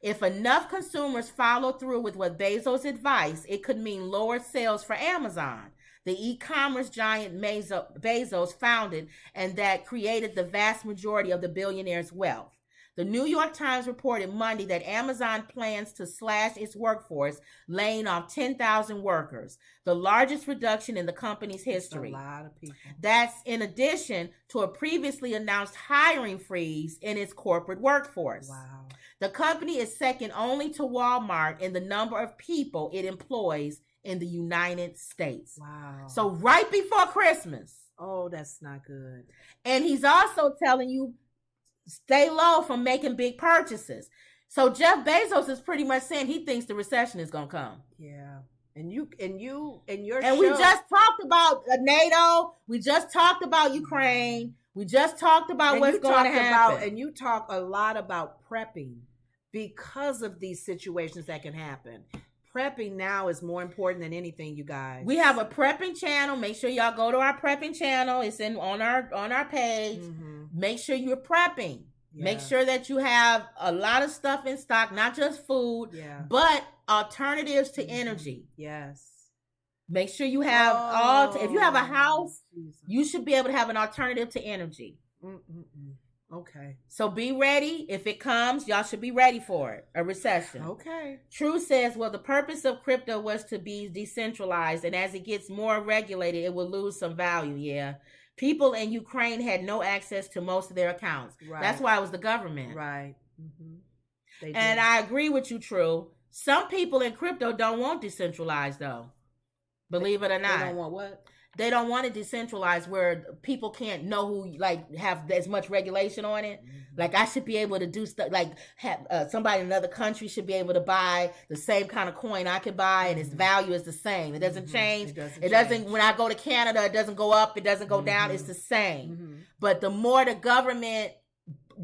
If enough consumers follow through with what Bezos' advice, it could mean lower sales for Amazon, the e-commerce giant Bezos founded and that created the vast majority of the billionaire's wealth. The New York Times reported Monday that Amazon plans to slash its workforce, laying off 10,000 workers, the largest reduction in the company's history. That's a lot of people. That's in addition to a previously announced hiring freeze in its corporate workforce. Wow. The company is second only to Walmart in the number of people it employs in the United States. Wow. So right before Christmas. Oh, that's not good. And he's also telling you, stay low from making big purchases. So Jeff Bezos is pretty much saying he thinks the recession is going to come. Yeah. And your And show, we just talked about NATO. We just talked about Ukraine. We just talked about what's going to happen. And you talk a lot about prepping because of these situations that can happen. Prepping now is more important than anything, you guys. We have a prepping channel. Make sure y'all go to our prepping channel. It's on our page. Mm-hmm. Make sure you're prepping. Yeah. Make sure that you have a lot of stuff in stock, not just food, but alternatives to energy. Yes. Make sure you have if you have a house, you should be able to have an alternative to energy. Okay. So be ready. If it comes, y'all should be ready for it. A recession. Okay. True says, well, the purpose of crypto was to be decentralized, and as it gets more regulated, it will lose some value. Yeah. People in Ukraine had no access to most of their accounts. Right. That's why it was the government. Right. Mm-hmm. And I agree with you, True. Some people in crypto don't want decentralized, though. Believe it or not. They don't want what? They don't want it decentralized where people can't know who, like, have as much regulation on it. Mm-hmm. Like, I should be able to do stuff, like, have somebody in another country should be able to buy the same kind of coin I could buy, and its value is the same. It doesn't change. It doesn't, when I go to Canada, it doesn't go up, it doesn't go down. It's the same. But the more the government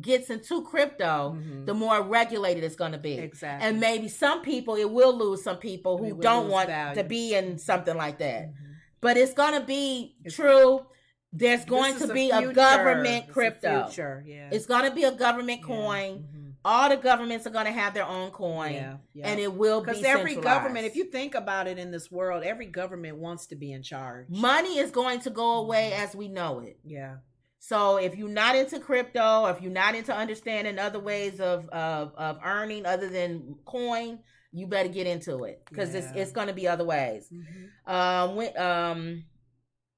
gets into crypto, the more regulated it's going to be. Exactly. And maybe some people, it will lose some people who don't want to be in something like that. But it's going to be true. There's going to be a government crypto. It's going to be a government coin. All the governments are going to have their own coin. And it will be because every government, if you think about it in this world, every government wants to be in charge. Money is going to go away as we know it. Yeah. So if you're not into crypto, or if you're not into understanding other ways of earning other than coin, you better get into it because it's going to be other ways.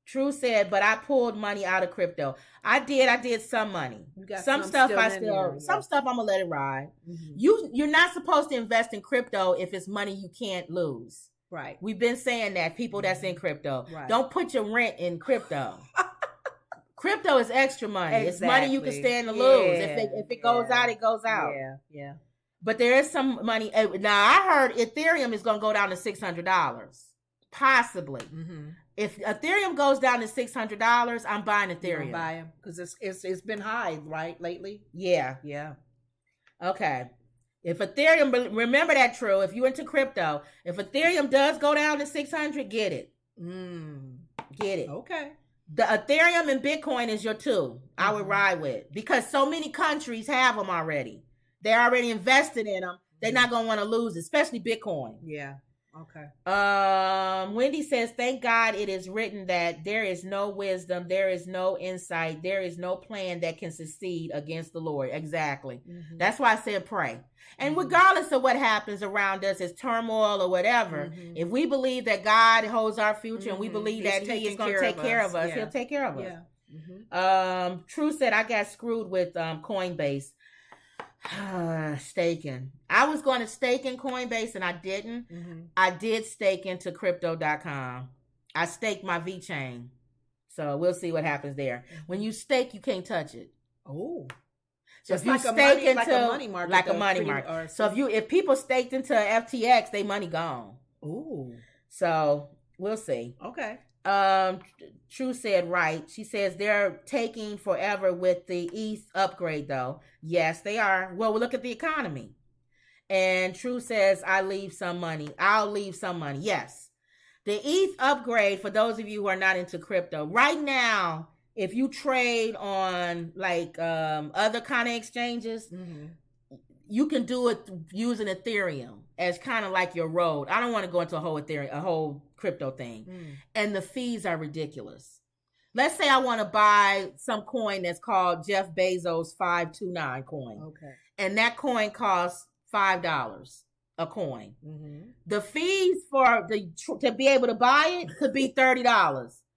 True said, but I pulled money out of crypto. I did some money. Some stuff I'm gonna let it ride. You're not supposed to invest in crypto if it's money you can't lose. Right. We've been saying that, people that's in crypto. Right. Don't put your rent in crypto. Crypto is extra money. Exactly. It's money you can stand to lose. If it goes out, it goes out. Yeah. But there is some money. Now, I heard Ethereum is going to go down to $600. Possibly. If Ethereum goes down to $600, I'm buying Ethereum. You buy them because it's been high, right, lately? Yeah. Okay. If Ethereum, remember that, True. If you're into crypto, if Ethereum does go down to 600, get it. Get it. Okay. The Ethereum and Bitcoin is your two. I would ride with because so many countries have them already. They're already invested in them. They're not going to want to lose, especially Bitcoin. Yeah. Okay. Wendy says, thank God it is written that there is no wisdom, there is no insight, there is no plan that can succeed against the Lord. Exactly. That's why I said pray. And regardless of what happens around us, as turmoil or whatever, if we believe that God holds our future and we believe that He is going to take care of us, He'll take care of us. True said, I got screwed with Coinbase. Staking. I was going to stake in Coinbase and I didn't. I did stake into crypto.com. I staked my VeChain. So we'll see what happens there. When you stake, you can't touch it. Oh. So if you stake into like a money market. Like a money market. So if people staked into FTX, they money gone. Oh. So we'll see. Okay. True said right. She says they're taking forever with the ETH upgrade, though. Yes, they are. Well, look at the economy. And True says I'll leave some money. Yes. The ETH upgrade, for those of you who are not into crypto, right now, if you trade on like other kind of exchanges, you can do it using Ethereum as kind of like your road. I don't want to go into a whole crypto thing. And the fees are ridiculous. let's say I want to buy some coin that's called Jeff Bezos 529 coin. Okay. And that coin costs $5 a coin. Mm-hmm. The fees to be able to buy it could be $30.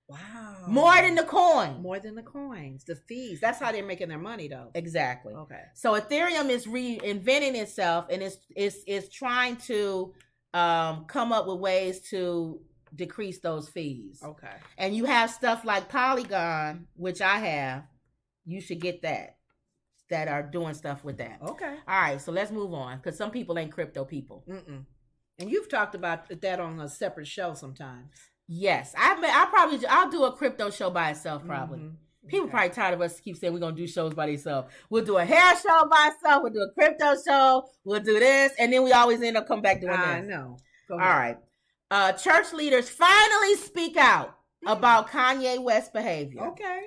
Wow. More than the coin. More than the coins. The fees. That's how they're making their money, though. Exactly. Okay. So Ethereum is reinventing itself, and it's trying to come up with ways to decrease those fees. Okay. And you have stuff like Polygon, which I have. You should get that are doing stuff with that. Okay. All right, so let's move on, because some people ain't crypto people. Mm-mm. And you've talked about that on a separate show sometimes. Yes, I'll do a crypto show by itself probably. Mm-hmm. People probably tired of us keep saying we're gonna do shows by themselves. We'll do a hair show by itself. We'll do a crypto show. We'll do this, and then we always end up coming back doing this. I know. All right. Church leaders finally speak out about Kanye West behavior. Okay.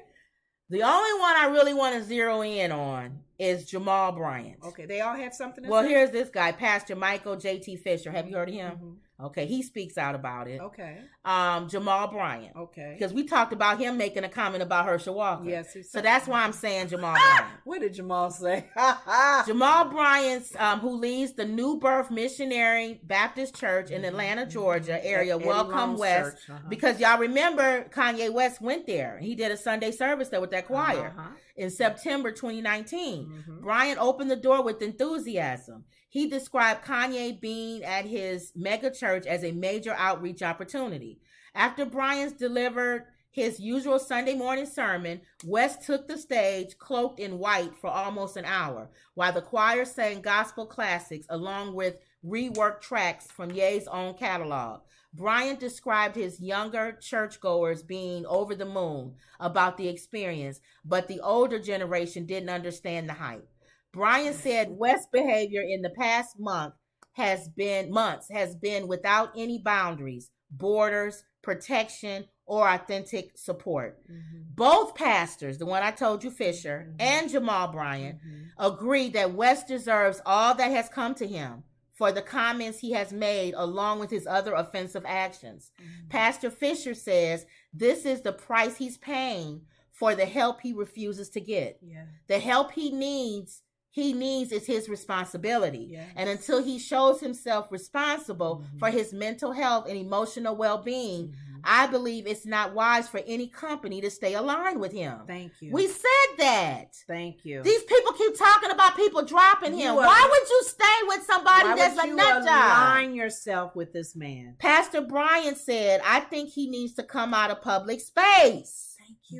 The only one I really want to zero in on is Jamaal Bryant. Okay, they all have something to Well, say? here's this guy, Pastor Michael J.T. Fisher. Have you heard of him? Mm-hmm. Okay, he speaks out about it. Okay. Jamaal Bryant. Okay. Because we talked about him making a comment about Herschel Walker. Yes. So that's why I'm saying Jamaal Bryant. What did Jamaal say? Jamaal Bryant, who leads the New Birth Missionary Baptist Church in Atlanta, Georgia area, welcome West. Because y'all remember Kanye West went there. He did a Sunday service there with that choir in September 2019. Mm-hmm. Bryant opened the door with enthusiasm. He described Kanye being at his mega church as a major outreach opportunity. After Bryant delivered his usual Sunday morning sermon, West took the stage cloaked in white for almost an hour, while the choir sang gospel classics along with reworked tracks from Ye's own catalog. Bryant described his younger churchgoers being over the moon about the experience, but the older generation didn't understand the hype. Bryant said West's behavior in the past months has been without any boundaries, borders, protection, or authentic support. Mm-hmm. Both pastors, the one I told you, Fisher, and Jamaal Bryant, agree that West deserves all that has come to him for the comments he has made along with his other offensive actions. Pastor Fisher says this is the price he's paying for the help he refuses to get. Yeah. The help he needs is his responsibility. Yes. And until he shows himself responsible for his mental health and emotional well-being, I believe it's not wise for any company to stay aligned with him. Thank you. We said that. Thank you. These people keep talking about people dropping him. Why would you stay with somebody that's a nut job? Align yourself with this man. Pastor Bryant said, I think he needs to come out of public space.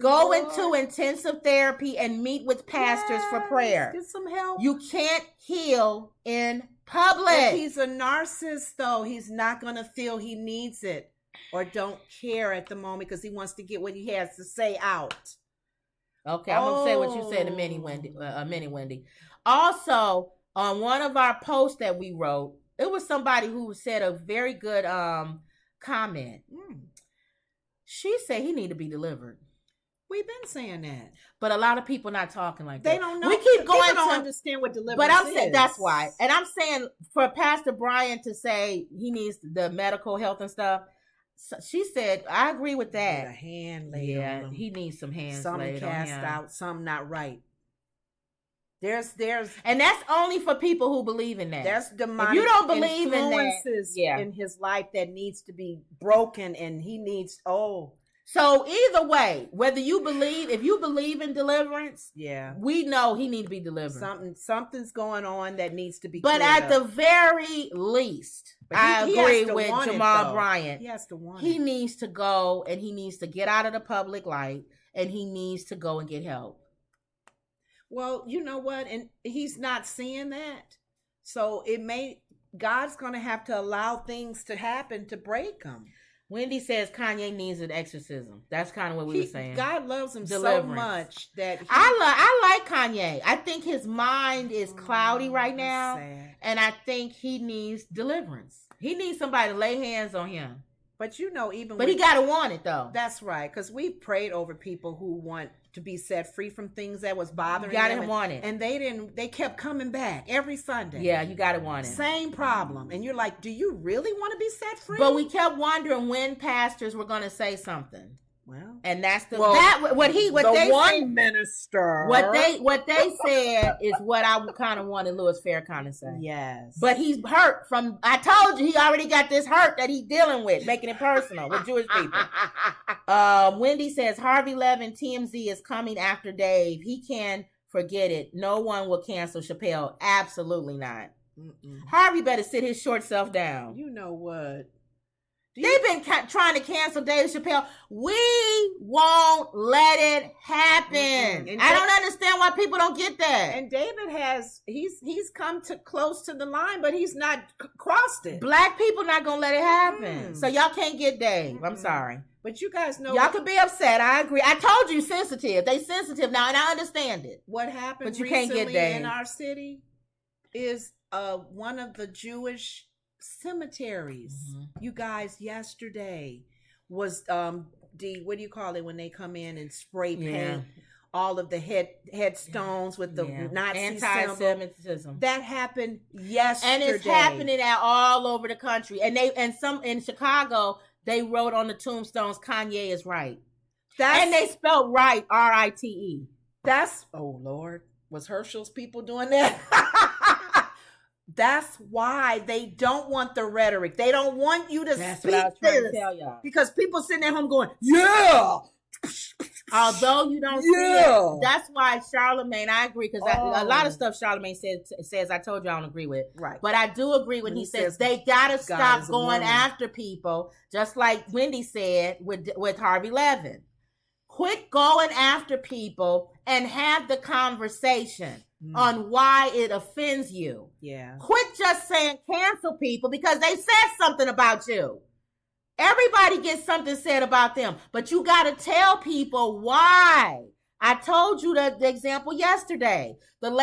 Go into intensive therapy and meet with pastors for prayer. Get some help. You can't heal in public. If he's a narcissist, though, he's not going to feel he needs it or don't care at the moment because he wants to get what he has to say out. Okay, I'm going to say what you said a minute, Wendy. Also, on one of our posts that we wrote, it was somebody who said a very good comment. She said he need to be delivered. We've been saying that, but a lot of people not talking like that. They don't know. We keep going. People don't understand what deliverance is. But I'm saying that's why, and I'm saying for Pastor Bryant to say he needs the medical health and stuff. So she said, I agree with that. A hand laid on him. He needs some hands some laid on him. Some cast out, some not right. There's, and that's only for people who believe in that. There's demonic if you don't believe influences in his life that needs to be broken, and he needs. So either way, whether you believe, if you believe in deliverance, we know he needs to be delivered. Something's going on that needs to be. But at the very least, I agree with Jamaal Bryant. He has to want He needs to go and he needs to get out of the public light and he needs to go and get help. Well, you know what? And he's not seeing that. So God's going to have to allow things to happen to break him. Wendy says Kanye needs an exorcism. That's kind of what we were saying. God loves him so much that I like Kanye. I think his mind is cloudy right now, and I think he needs deliverance. He needs somebody to lay hands on him. But he gotta want it though. That's right, because we prayed over people who want to be set free from things that was bothering them. You gotta them, want it, and they didn't. They kept coming back every Sunday. Yeah, you gotta want it. Same problem, and you're like, do you really want to be set free? But we kept wondering when pastors were gonna say something. Well, and that's the minister. What they said is what I kind of wanted Louis Farrakhan to say. Yes, but he's hurt from. I told you he already got this hurt that he's dealing with, making it personal with Jewish people. Wendy says Harvey Levin TMZ is coming after Dave. He can forget it. No one will cancel Chappelle. Absolutely not. Harvey better sit his short self down. You know what? They've been trying to cancel Dave Chappelle. We won't let it happen. I don't understand why people don't get that. And David he's come to close to the line, but he's not crossed it. Black people not gonna let it happen. So y'all can't get Dave. I'm sorry. But you guys know, y'all could be upset. I agree. I told you sensitive. They sensitive now, and I understand it. What happened but you recently can't get Dave. In our city is one of the Jewish cemeteries. You guys, yesterday was what do you call it when they come in and spray paint all of the headstones with the Nazi anti-Semitism. That happened yesterday, and it's happening all over the country. And some in Chicago, they wrote on the tombstones, "Kanye is right," and they spelled right, R-I-T-E. That's Lord, was Herschel's people doing that? That's why they don't want the rhetoric. They don't want you to speak this. Tell y'all. Because people sitting at home going, yeah. Although you don't see it. That's why Charlemagne, I agree, because a lot of stuff Charlemagne says I told you I don't agree with. Right. But I do agree when he says they got to stop going after people, just like Wendy said with Harvey Levin. Quit going after people and have the conversation on why it offends you. Yeah. Quit just saying cancel people because they said something about you. Everybody gets something said about them, but you got to tell people why. I told you the example yesterday. The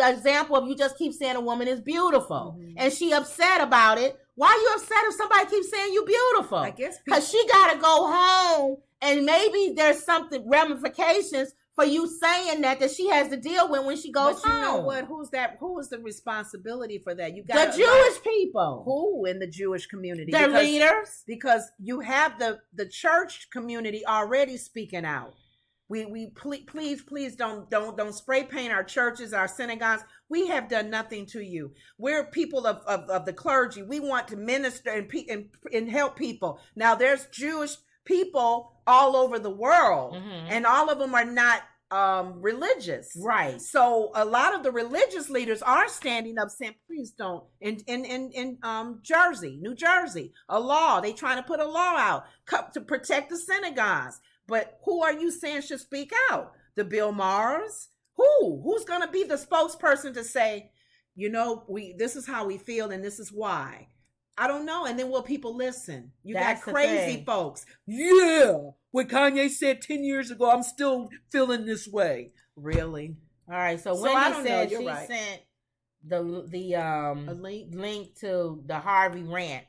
example of you just keep saying a woman is beautiful and she upset about it. Why are you upset if somebody keeps saying you beautiful? I guess because she got to go home and maybe there's something ramifications for you saying that she has to deal with when she goes home. You know what? Who is the responsibility for that? You got the Jewish people. Who in the Jewish community? Their leaders. Because you have the church community already speaking out. We please don't spray paint our churches, our synagogues. We have done nothing to you. We're people of the clergy. We want to minister and help people. Now there's Jewish people all over the world, and all of them are not religious, right? So a lot of the religious leaders are standing up saying, please don't. In New Jersey, a law, they trying to put a law out to protect the synagogues. But who are you saying should speak out? The Bill Maher's? Who's going to be the spokesperson to say, this is how we feel and this is why? I don't know. And then will people listen? Got crazy folks. Yeah. What Kanye said 10 years ago, I'm still feeling this way. Really? All right. So Wendy said she sent the link to the Harvey rant.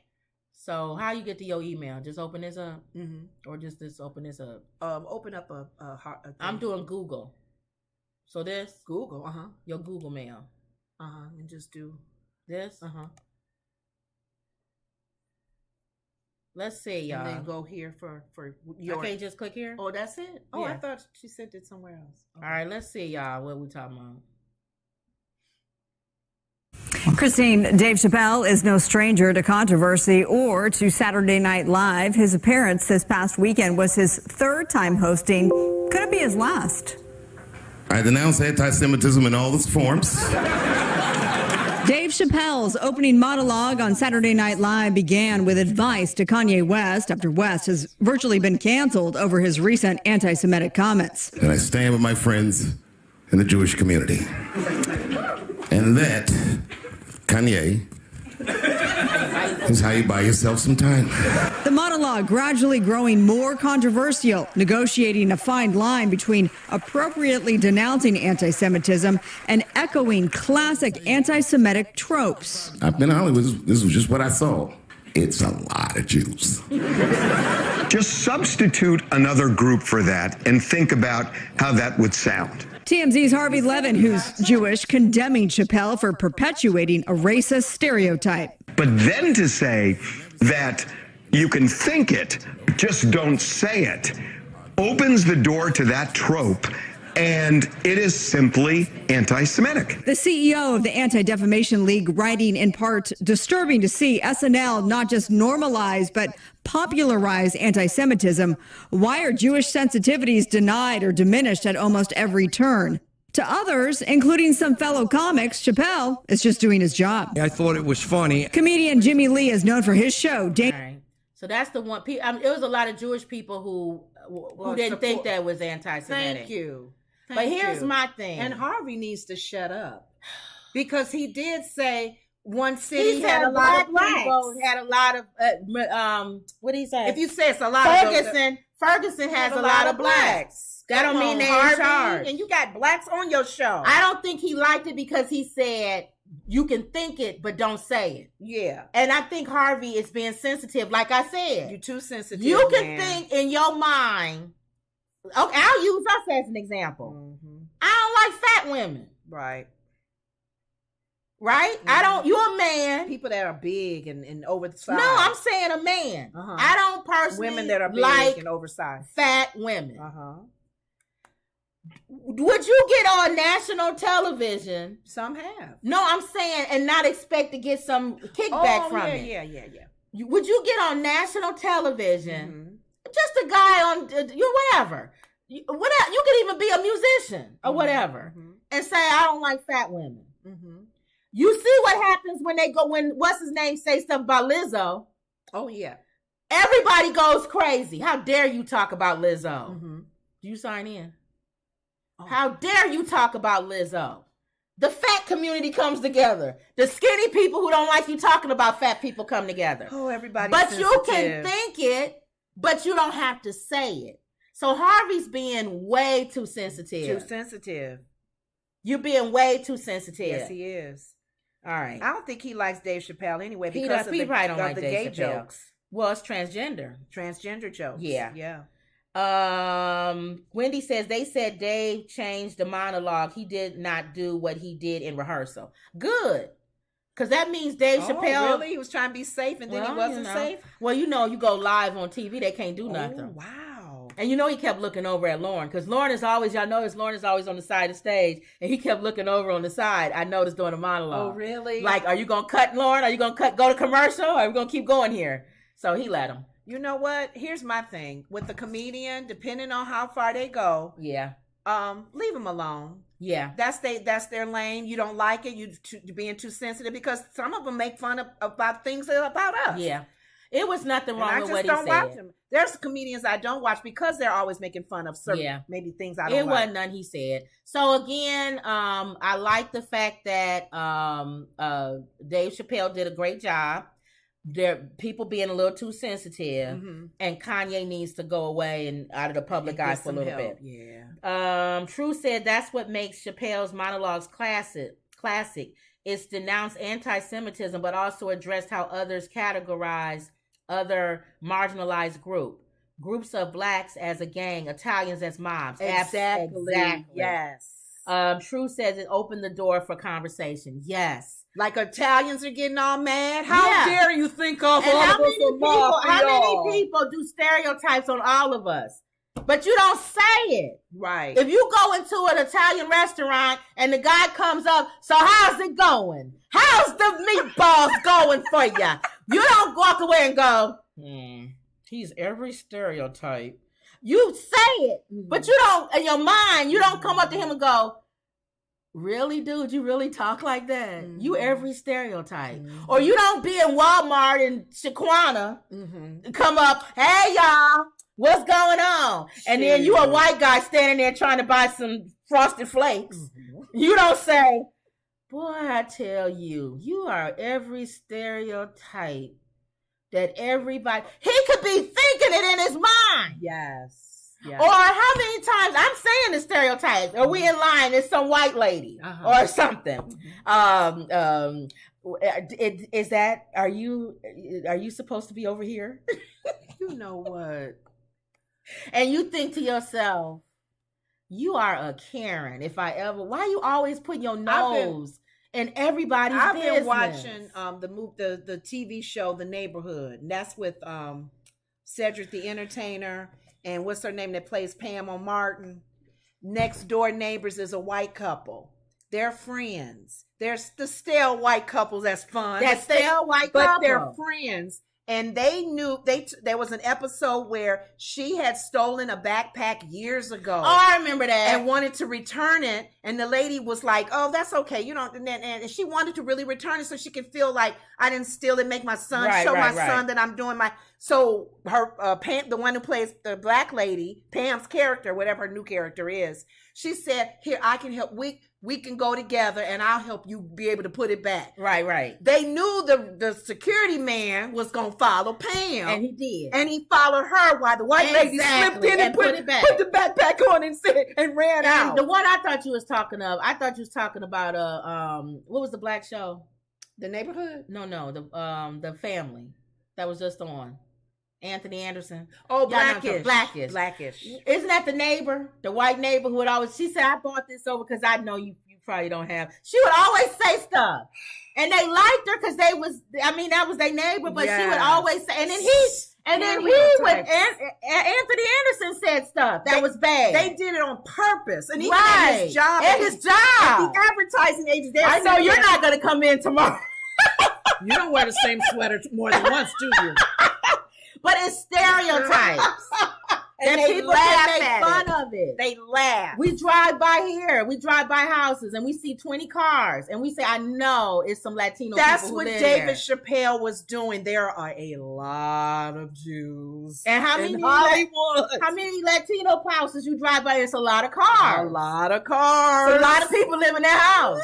So how you get to your email? Just open this up? Or just open this up? Open up a I'm doing Google. So this? Google, Your Google mail. And just do this? Let's see, y'all. And then go here for your... I can't just click here? Oh, that's it? Oh, yeah. I thought she sent it somewhere else. Okay. All right, let's see, y'all, what we talking about. Christine, Dave Chappelle is no stranger to controversy or to Saturday Night Live. His appearance this past weekend was his third time hosting. Could it be his last? I denounce anti-Semitism in all its forms. Dave Chappelle's opening monologue on Saturday Night Live began with advice to Kanye West after West has virtually been canceled over his recent anti-Semitic comments. And I stand with my friends in the Jewish community. And that, Kanye, is how you buy yourself some time. The monologue gradually growing more controversial, negotiating a fine line between appropriately denouncing anti-Semitism and echoing classic anti-Semitic tropes. I've been in Hollywood. This was just what I saw. It's a lot of Jews. Just substitute another group for that and think about how that would sound. TMZ's Harvey Levin, who's Jewish, condemning Chappelle for perpetuating a racist stereotype. But then to say that you can think it, just don't say it, opens the door to that trope, and it is simply anti-Semitic. The CEO of the Anti-Defamation League writing in part, disturbing to see SNL not just normalize, but popularize anti-Semitism. Why are Jewish sensitivities denied or diminished at almost every turn? To others, including some fellow comics, Chappelle is just doing his job. I thought it was funny. Comedian Jimmy Lee is known for his show. All right. So that's the one. It was a lot of Jewish people who didn't think that was anti-Semitic. Thank you. But here's my thing. And Harvey needs to shut up. Because he did say one city had a lot of blacks. People had a lot of, what did he say? If you say it's a lot Ferguson has a lot of blacks. That don't mean they're in charge. And you got blacks on your show. I don't think he liked it because he said, you can think it, but don't say it. Yeah. And I think Harvey is being sensitive. Like I said. You're too sensitive, You can think in your mind. Okay, I'll use us as an example. Mm-hmm. I don't like fat women. Right. Right? Mm-hmm. You're a man. People that are big and oversized. No, I'm saying a man. Uh-huh. I don't personally women that are big like and oversized. fat women. Uh-huh. Would you get on national television? Some have. No, I'm saying, and not expect to get some kickback from it. Yeah. Would you get on national television? Mm-hmm. Just a guy on whatever. You could even be a musician or whatever, and say I don't like fat women. Mm-hmm. You see what happens when what's his name say stuff about Lizzo? Oh yeah. Everybody goes crazy. How dare you talk about Lizzo? Mm-hmm. Do you sign in? Oh. How dare you talk about Lizzo? The fat community comes together. The skinny people who don't like you talking about fat people come together. Oh, everybody. But you can think it. But you don't have to say it. So Harvey's being way too sensitive. Too sensitive. You're being way too sensitive. Yes, he is. All right. I don't think he likes Dave Chappelle anyway He because probably don't like the Dave gay Chappelle. jokes. Well, it's transgender. Transgender jokes. Yeah. Yeah. Wendy says they said Dave changed the monologue. He did not do what he did in rehearsal. Good. Because that means Dave Chappelle. Really? He was trying to be safe and then he wasn't safe? Well, you go live on TV, they can't do nothing. Oh, wow. And he kept looking over at Lauren. Because Lauren is always on the side of the stage. And he kept looking over on the side. I noticed during the monologue. Oh, really? Like, are you going to cut, Lauren? Are you going to go to commercial? Or are we going to keep going here? So he let him. You know what? Here's my thing. With the comedian, depending on how far they go. Yeah. Leave them alone. Yeah, that's their lane. You don't like it. You're being too sensitive because some of them make fun about things about us. Yeah, it was nothing wrong with what he said. I just don't watch them. There's comedians I don't watch because they're always making fun of certain maybe things I don't like. It wasn't none he said. So again, I like the fact that Dave Chappelle did a great job. There, people being a little too sensitive, and Kanye needs to go away and out of the public eye for a little bit. Yeah. True said that's what makes Chappelle's monologues classic. It's denounced anti-Semitism, but also addressed how others categorize other marginalized groups of blacks as a gang, Italians as mobs. Exactly. Yes. True says it opened the door for conversation. Yes. Like Italians are getting all mad. How dare you think of all how of us a mafia? How many people do stereotypes on all of us? But you don't say it. Right. If you go into an Italian restaurant and the guy comes up, so how's it going? How's the meatballs going for you? You don't walk away and go, he's every stereotype. You say it, but you don't, in your mind, you don't come up to him and go, really, dude, you really talk like that? You every stereotype. Or you don't be in Walmart in Shaquana, come up, hey, y'all, what's going on? And then you a white guy standing there trying to buy some Frosted Flakes. You don't say, boy, I tell you, you are every stereotype that everybody, he could be thinking it in his mind. Yes. Or how many times I'm saying the stereotypes, or we in line, it's some white lady or something. Is that, are you supposed to be over here? You know what? And you think to yourself, you are a Karen. If I ever, why you always putting your nose in everybody's business? I've been watching the TV show The Neighborhood, and that's with Cedric the Entertainer and what's her name that plays Pam on Martin? Next door neighbors is a white couple. They're friends. There's the stale white couples that's fun. That stale white couple. But they're friends. And they knew there was an episode where she had stolen a backpack years ago. Oh, I remember that. And wanted to return it. And the lady was like, oh, that's okay. You know, and she wanted to really return it so she could feel like I didn't steal it, make my son, show my son that I'm doing my. So her, Pam, the one who plays the black lady, Pam's character, whatever her new character is, she said, here, I can help. We can go together and I'll help you be able to put it back. Right. They knew the security man was going to follow Pam. And he did. And he followed her while the white lady slipped in and put it back. Put the backpack on and ran out. The one I thought you was talking of, about what was the black show? The Neighborhood? No, the Family that was just on. Anthony Anderson. Oh, Blackish. Blackish. Isn't that the neighbor? The white neighbor who would always, she said, I bought this over because I know you probably don't have. She would always say stuff. And they liked her because that was their neighbor, but she would always say, Anthony Anderson said stuff that was bad. They did it on purpose. And even at his job. At his job. At the advertising agency. I know you're not going to come in tomorrow. You don't wear the same sweater more than once, do you? But it's stereotypes. And they people laugh make fun of it. They laugh. We drive by houses, and we see 20 cars, and we say, I know it's some Latino people who live there. That's what David Chappelle was doing. There are a lot of Jews and how many in Hollywood. How many Latino houses you drive by? It's a lot of cars. A lot of cars. It's a lot of people live in their house.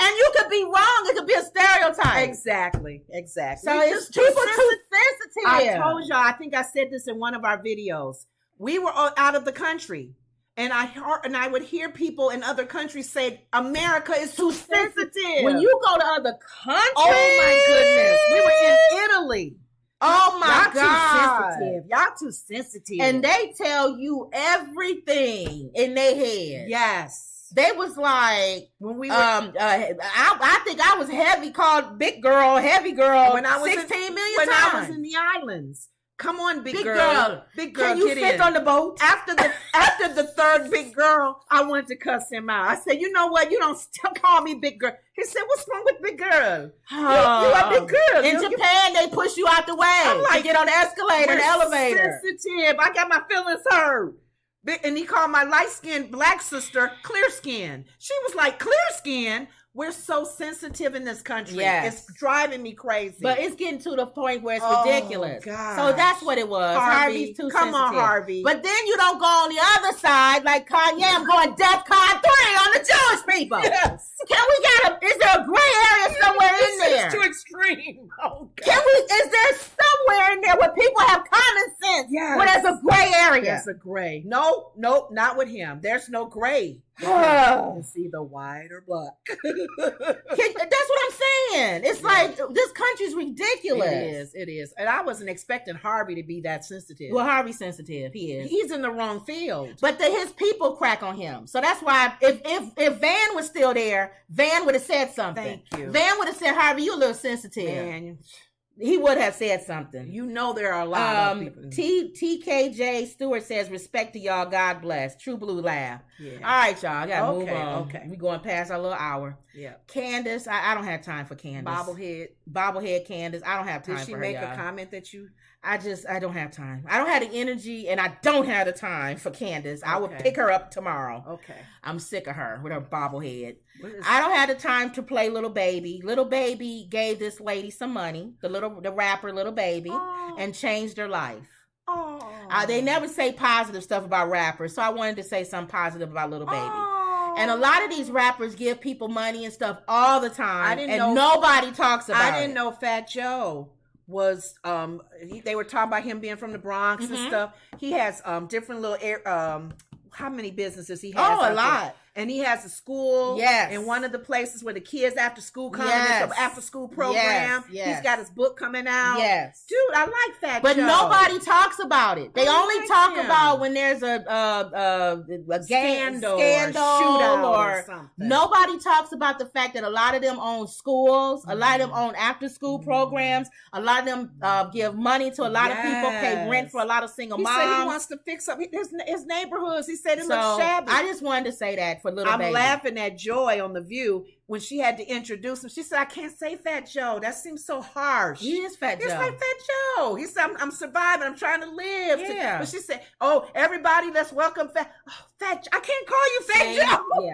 And you could be wrong. It could be a stereotype. Exactly. So it's people too sensitive. I told y'all, I think I said this in one of our videos. We were out of the country. And I would hear people in other countries say, America is too sensitive. When you go to other countries. Oh, my goodness. We were in Italy. Oh, my God. Y'all too sensitive. And they tell you everything in their head. Yes. They was like, when we were, I think I was heavy, called big girl, heavy girl, when I was 16 million when times. I was in the islands. Come on, big girl. Big girl, can you fit on the boat? After the third big girl, I wanted to cuss him out. I said, you know what? You don't still call me big girl. He said, what's wrong with big girl? You a big girl. In Japan, they push you out the way. I'm like, get on the escalator, the elevator. Sensitive. I got my feelings hurt. And he called my light-skinned black sister clear skin. She was like, clear skin? We're so sensitive in this country. Yes. It's driving me crazy. But it's getting to the point where it's ridiculous. Gosh. So that's what it was. Harvey's too Come sensitive. on, Harvey. But then you don't go on the other side like Kanye. I'm going DEFCON 3 on the Jewish people. Yes. Is there a gray area somewhere in there? It's too extreme. Oh, God. Is there somewhere in there where people have common sense? Yes. Where there's a gray area? There's a gray. No, not with him. There's no gray. It's either white or black. That's what I'm saying. It's like this country's ridiculous. It is. And I wasn't expecting Harvey to be that sensitive. Well, Harvey's sensitive. He is. He's in the wrong field. But his people crack on him. So that's why if Van was still there, Van would have said something. Thank you. Van would have said, Harvey, you a little sensitive. Man. He would have said something. You know there are a lot of people. TKJ Stewart says, respect to y'all. God bless. True Blue laugh. Yeah. All right, y'all. I got to move on. Okay. We going past our little hour. Yeah. Candace, I don't have time for Candace. Bobblehead Candace. I don't have time for her. Did she make a comment that you... I don't have time. I don't have the energy and I don't have the time for Candace. I will pick her up tomorrow. Okay. I'm sick of her with her bobblehead. I don't have the time to play Little Baby. Little Baby gave this lady some money, the rapper Little Baby, and changed her life. They never say positive stuff about rappers, so I wanted to say something positive about Little Baby. And a lot of these rappers give people money and stuff all the time, nobody talks about it. I didn't know Fat Joe was they were talking about him being from the Bronx and stuff. He has different little how many businesses he has? A lot. And he has a school in one of the places where the kids after school come. It's an after school program. He's got his book coming out. Dude, I like Fat But Joe. nobody talks about it. They only talk about when there's a scandal or shootout or something. Nobody talks about the fact that a lot of them own schools, a lot of them own after school programs, a lot of them give money to a lot of people, pay rent for a lot of single moms. He said he wants to fix up his neighborhoods. He said it looks shabby. I just wanted to say that for little baby. I'm laughing at Joy on The View when she had to introduce him. She said, I can't say Fat Joe. That seems so harsh. He is Fat Joe. It's like Fat Joe. He said, I'm surviving. I'm trying to live. Yeah. But she said, oh, everybody, let's welcome Fat Joe. I can't call you Fat Joe. Yeah.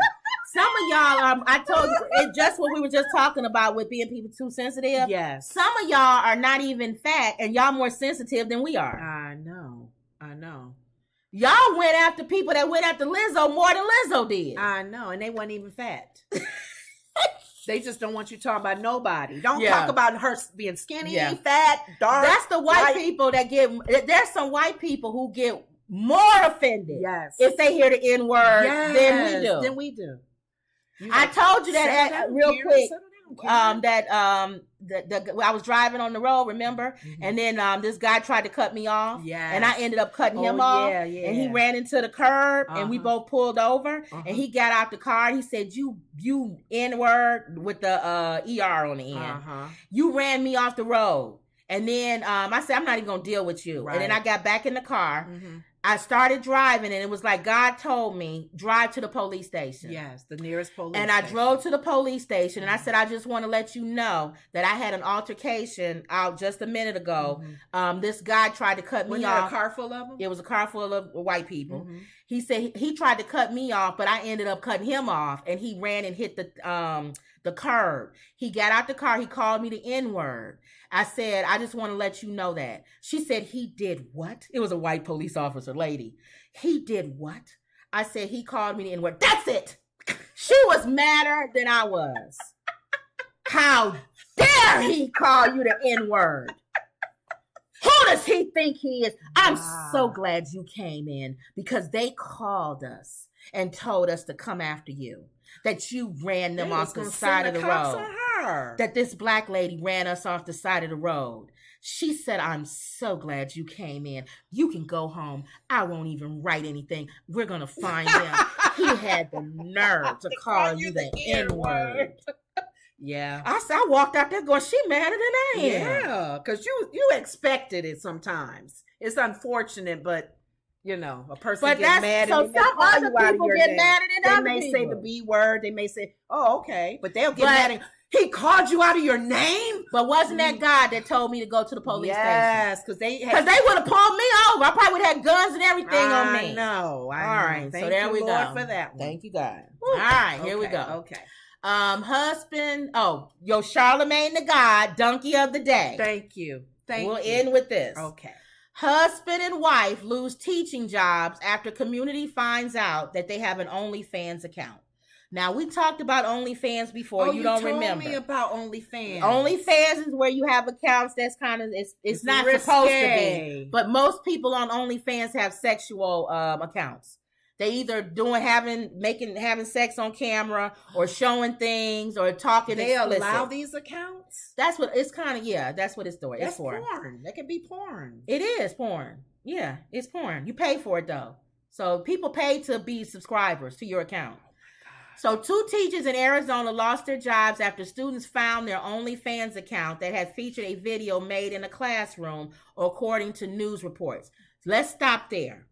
Some of y'all, I told you, it's just what we were just talking about with being people too sensitive. Yes. Some of y'all are not even fat and y'all more sensitive than we are. I know. Y'all went after people that went after Lizzo more than Lizzo did. I know, and they weren't even fat. They just don't want you to talk about nobody. Don't talk about her being skinny, fat, dark. That's the white people that get, there's some white people who get more offended if they hear the N-word than we do. I told you that real quick. I was driving on the road, remember? And then this guy tried to cut me off. And I ended up cutting him off. And he ran into the curb and we both pulled over. And he got out the car and he said, you N-word with the ER on the end. You ran me off the road. And then I said, I'm not even going to deal with you. Right. And then I got back in the car. I started driving and it was like God told me, drive to the police station. Yes, the nearest police station. And I drove to the police station and I said, I just want to let you know that I had an altercation out just a minute ago. This guy tried to cut me off. Was it a car full of them? It was a car full of white people. He said he tried to cut me off, but I ended up cutting him off and he ran and hit the curb. He got out the car. He called me the N-word. I said, I just want to let you know that. She said, he did what? It was a white police officer lady. He did what? I said, he called me the N-word. That's it. She was madder than I was. How dare he call you the N-word? Who does he think he is? I'm so glad you came in because they called us and told us to come after you. That you ran them off the side of the road. That this black lady ran us off the side of the road. She said, I'm so glad you came in. You can go home. I won't even write anything. We're going to find him. He had the nerve to call you the N-word. Yeah. I walked out there going, she madder than I am. Yeah, because you expected it sometimes. It's unfortunate, but you know, a person gets mad and some other people get mad at other people. They may say the B word. They may say, oh, okay. But they'll get mad at he called you out of your name? But wasn't that God that told me to go to the police station? Yes, because they would have pulled me over. I probably would have had guns and everything on me. I know. All right. Thank so there we Lord go. For that one. Thank you, God. Woo. All right. Here we go. Okay. Husband. Oh, yo, Charlemagne the God, donkey of the day. Thank you. We'll end with this. Okay. Husband and wife lose teaching jobs after community finds out that they have an OnlyFans account. Now, we talked about OnlyFans before. You don't remember. You told me about OnlyFans. OnlyFans is where you have accounts that's kind of, it's not risque. Supposed to be. But most people on OnlyFans have sexual accounts. They either having sex on camera or showing things or talking explicit. They allow these accounts? That's what it's kind of, that's what it's for. That's porn. That could be porn. It is porn. Yeah, it's porn. You pay for it though. So people pay to be subscribers to your account. So 2 teachers in Arizona lost their jobs after students found their OnlyFans account that had featured a video made in a classroom, according to news reports. Let's stop there.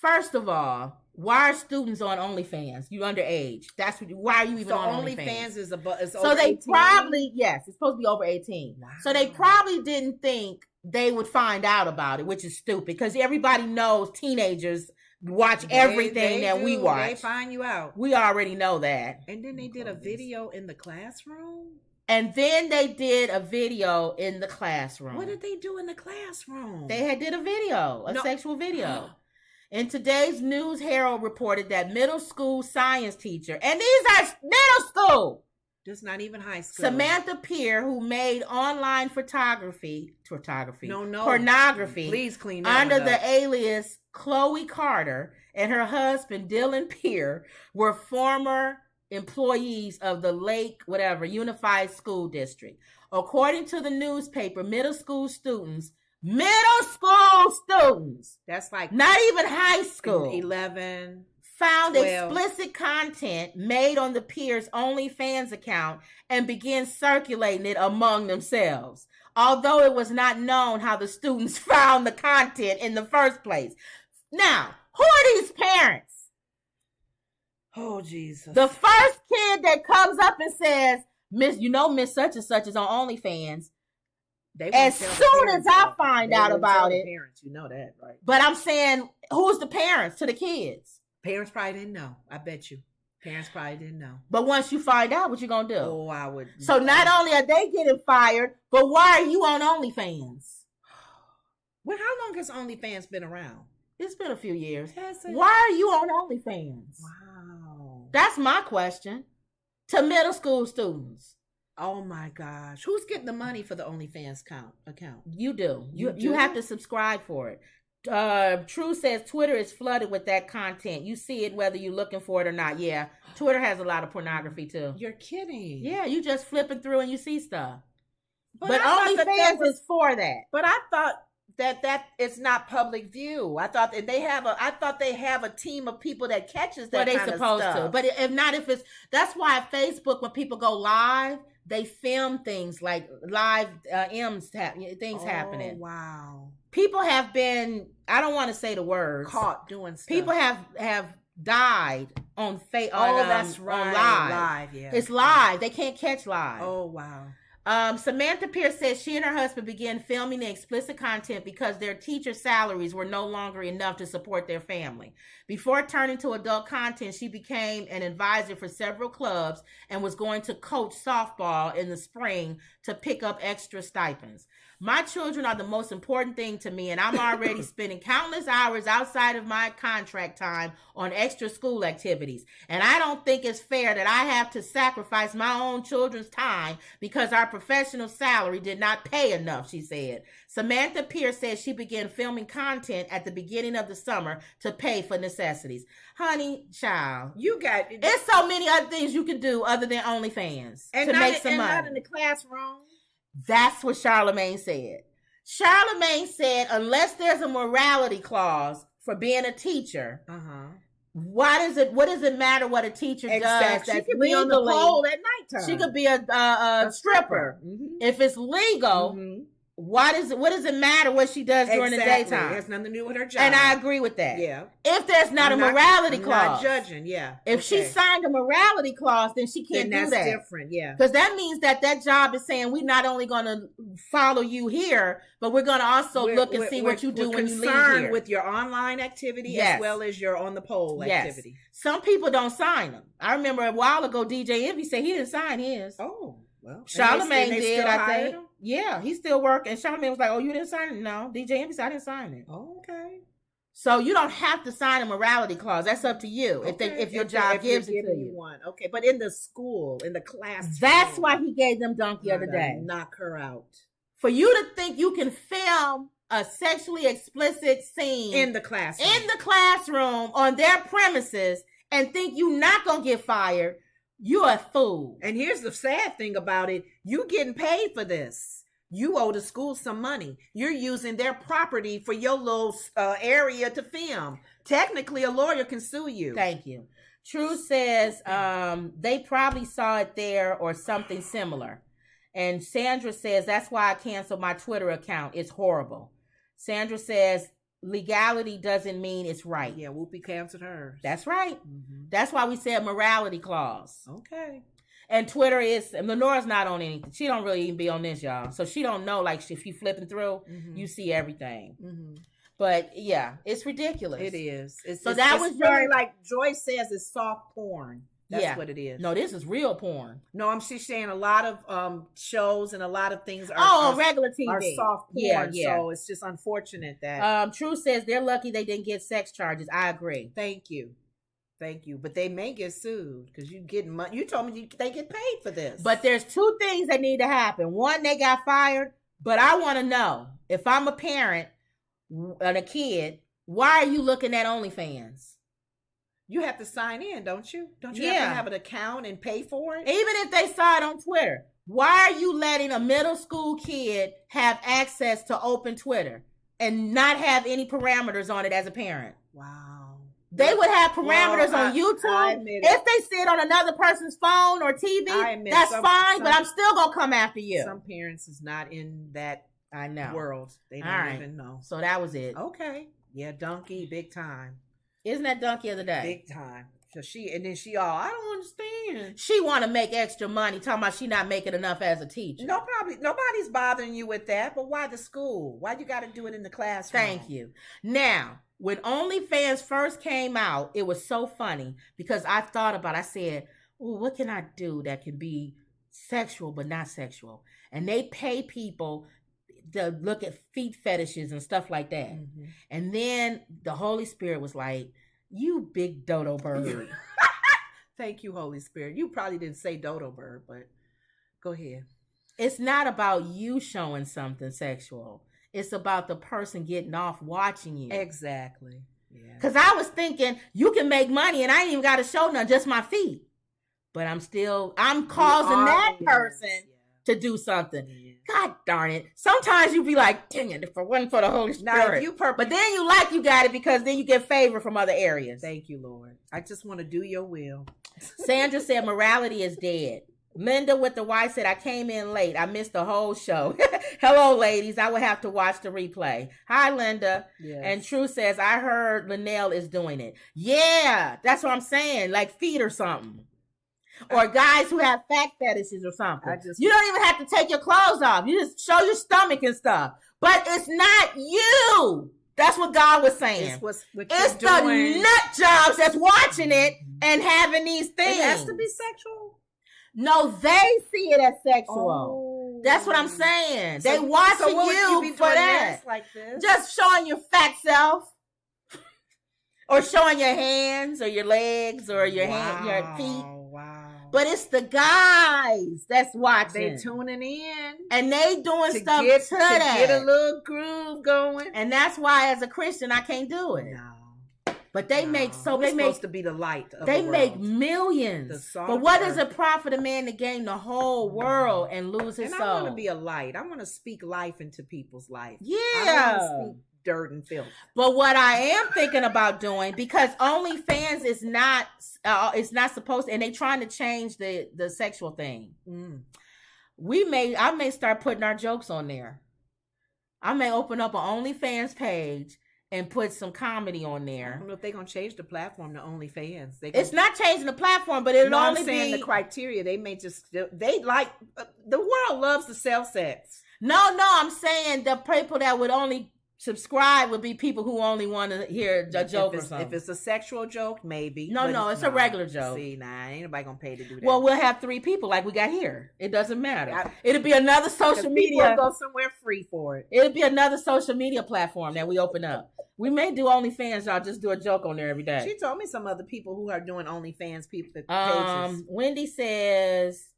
First of all, why are students on OnlyFans? You underage. Why are you even on OnlyFans? OnlyFans is over 18? So they probably, it's supposed to be over 18. Wow. So they probably didn't think they would find out about it, which is stupid because everybody knows teenagers watch everything that we watch. They find you out. We already know that. And then they did a video in the classroom? And then they did a video in the classroom. What did they do in the classroom? They did a video, a sexual video. In today's News Herald reported that middle school science teacher, and these are middle school. Just not even high school. Samantha Peer, who made online pornography. Please clean that under one up. the alias Chloe Carter, and her husband Dylan Peer were former employees of the Lake Unified School District. According to the newspaper, middle school students, that's like not even high school, 11, found 12. explicit content made on the Peers' OnlyFans account and began circulating it among themselves, although it was not known how the students found the content in the first place. Now, who are these parents? Oh, Jesus. The first kid that comes up and says, Miss such and such is on OnlyFans. As soon as I find out about it. Parents, you know that, right? But I'm saying, who's the parents to the kids? Parents probably didn't know. I bet you. Parents probably didn't know. But once you find out, what you gonna do? Oh, I would. So not only are they getting fired, but why are you on OnlyFans? Well, how long has OnlyFans been around? It's been a few years. Has it? Why are you on OnlyFans? Wow. That's my question to middle school students. Oh my gosh. Who's getting the money for the OnlyFans account? You do. You have to subscribe for it. True says Twitter is flooded with that content. You see it whether you're looking for it or not. Yeah, Twitter has a lot of pornography too. You're kidding. Yeah, you just flipping through and you see stuff. But OnlyFans is for that. But I thought that it's not public view. I thought that they have a team of people that catches that kind of stuff. Well, they supposed to. But if it's that's why Facebook, when people go live, they film things like live things happening. Wow. People have been, I don't want to say the words, caught doing stuff. People have died on that's right. On live. Yeah. It's live. They can't catch live. Oh, wow. Samantha Pierce says she and her husband began filming the explicit content because their teacher salaries were no longer enough to support their family. Before turning to adult content, she became an advisor for several clubs and was going to coach softball in the spring to pick up extra stipends. My children are the most important thing to me, and I'm already spending countless hours outside of my contract time on extra school activities. And I don't think it's fair that I have to sacrifice my own children's time because our professional salary did not pay enough, she said. Samantha Pierce says she began filming content at the beginning of the summer to pay for necessities. Honey, child, it's so many other things you can do other than OnlyFans to make some money. Not in the classroom. That's what Charlamagne said. Charlamagne said, unless there's a morality clause for being a teacher, what does it matter what a teacher does? That's she could be on the pole at nighttime. She could be a stripper. Mm-hmm. If it's legal, what does it matter what she does during the daytime? It has nothing to do with her job. And I agree with that. Yeah. If there's not a morality clause. I'm not judging, yeah. If she signed a morality clause, then she can't do that. That's different, yeah. Because that means that job is saying we're not only going to follow you here, but we're going to also look and see what you do when you leave here. With your online activity as well as your on the pole activity. Some people don't sign them. I remember a while ago, DJ Envy said he didn't sign his. Oh. Well, Charlamagne did, I think. Him? Yeah, he's still working. And Charlamagne was like, "Oh, you didn't sign it?" No, DJ Envy said, "I didn't sign it." Oh, okay. So you don't have to sign a morality clause. That's up to you. Okay. If your job gives it to you. One. Okay, but in the school, in the class, that's why he gave them dunk the other day. Knock her out. For you to think you can film a sexually explicit scene in the classroom on their premises and think you're not gonna get fired. You're a fool. And here's the sad thing about it. You getting paid for this. You owe the school some money. You're using their property for your little area to film. Technically, a lawyer can sue you. Thank you. True says they probably saw it there or something similar. And Sandra says, that's why I canceled my Twitter account. It's horrible. Sandra says, legality doesn't mean it's right. Yeah, Whoopi canceled hers. That's right. Mm-hmm. That's why we said morality clause. Okay. And Twitter is, Lenora's not on anything. She don't really even be on this, y'all. So she don't know, like, if you flipping through, you see everything. Mm-hmm. But, yeah, it's ridiculous. It is. It's really like Joyce says, it's soft porn. That's what it is. No, this is real porn. No, she's saying a lot of shows and a lot of things are regular TV are soft porn. Yeah. So it's just unfortunate that. True says they're lucky they didn't get sex charges. I agree. Thank you. Thank you. But they may get sued because you get money. You told me they get paid for this. But there's two things that need to happen. One, they got fired. But I want to know, if I'm a parent and a kid, why are you looking at OnlyFans? You have to sign in, don't you? Don't you have to have an account and pay for it? Even if they saw it on Twitter. Why are you letting a middle school kid have access to open Twitter and not have any parameters on it as a parent? Wow. They would have parameters on YouTube. If they see it on another person's phone or TV, that's fine, but I'm still going to come after you. Some parents is not in that world. They All don't right. even know. So that was it. Okay. Yeah, donkey, big time. Isn't that donkey of the day? Big time. So I don't understand. She want to make extra money, talking about she not making enough as a teacher. Nobody's bothering you with that, but why the school? Why you got to do it in the classroom? Thank you. Now, when OnlyFans first came out, it was so funny because I said, "Ooh, what can I do that can be sexual but not sexual?" And they pay people to look at feet fetishes and stuff like that. Mm-hmm. And then the Holy Spirit was like, "You big dodo bird." Thank you, Holy Spirit. You probably didn't say dodo bird, but go ahead. It's not about you showing something sexual. It's about the person getting off watching you. Exactly. Yeah. Because I was thinking, you can make money and I ain't even got to show none, just my feet. But I'm causing that person to do something. Yeah. God darn it. Sometimes you be like, dang it, if it wasn't for the Holy Spirit. But then you got it because then you get favor from other areas. Thank you, Lord. I just want to do your will. Sandra said morality is dead. Linda with the Y said, I came in late. I missed the whole show. Hello, ladies. I will have to watch the replay. Hi, Linda. Yes. And True says, I heard Linnell is doing it. Yeah, that's what I'm saying. Like feet or something. Or guys who have fat fetishes or something. You don't even have to take your clothes off. You just show your stomach and stuff. But it's not you. That's what God was saying. It's the nut jobs that's watching it and having these things. It has to be sexual. No, they see it as sexual. That's what I'm saying. They watching you for that. Like this? Just showing your fat self. Or showing your hands or your legs or your feet. Wow. But it's the guys that's watching. They tuning in. And they doing stuff to that. Get a little groove going. And that's why as a Christian I can't do it. No. But they make supposed to be the light of they the world. make millions. But what does it profit a man to gain the whole world and lose his soul? I want to be a light. I want to speak life into people's life. Yeah. I want to speak dirt and filth. But what I am thinking about doing, because OnlyFans is not supposed to, and they trying to change the sexual thing. I may start putting our jokes on there. I may open up an OnlyFans page and put some comedy on there. I don't know if they're going to change the platform to OnlyFans. It's not changing the platform, but it'll only be the criteria. They may the world loves to sell sex. No, I'm saying the people that would only subscribe would be people who only want to hear a joke or something. If it's a sexual joke, maybe. No, it's a regular joke. See, ain't nobody going to pay to do that. Well, we'll have 3 people like we got here. It doesn't matter. It'll be another social media. People go somewhere free for it. It'll be another social media platform that we open up. We may do OnlyFans, y'all. Just do a joke on there every day. She told me some other people who are doing OnlyFans pages. Wendy says,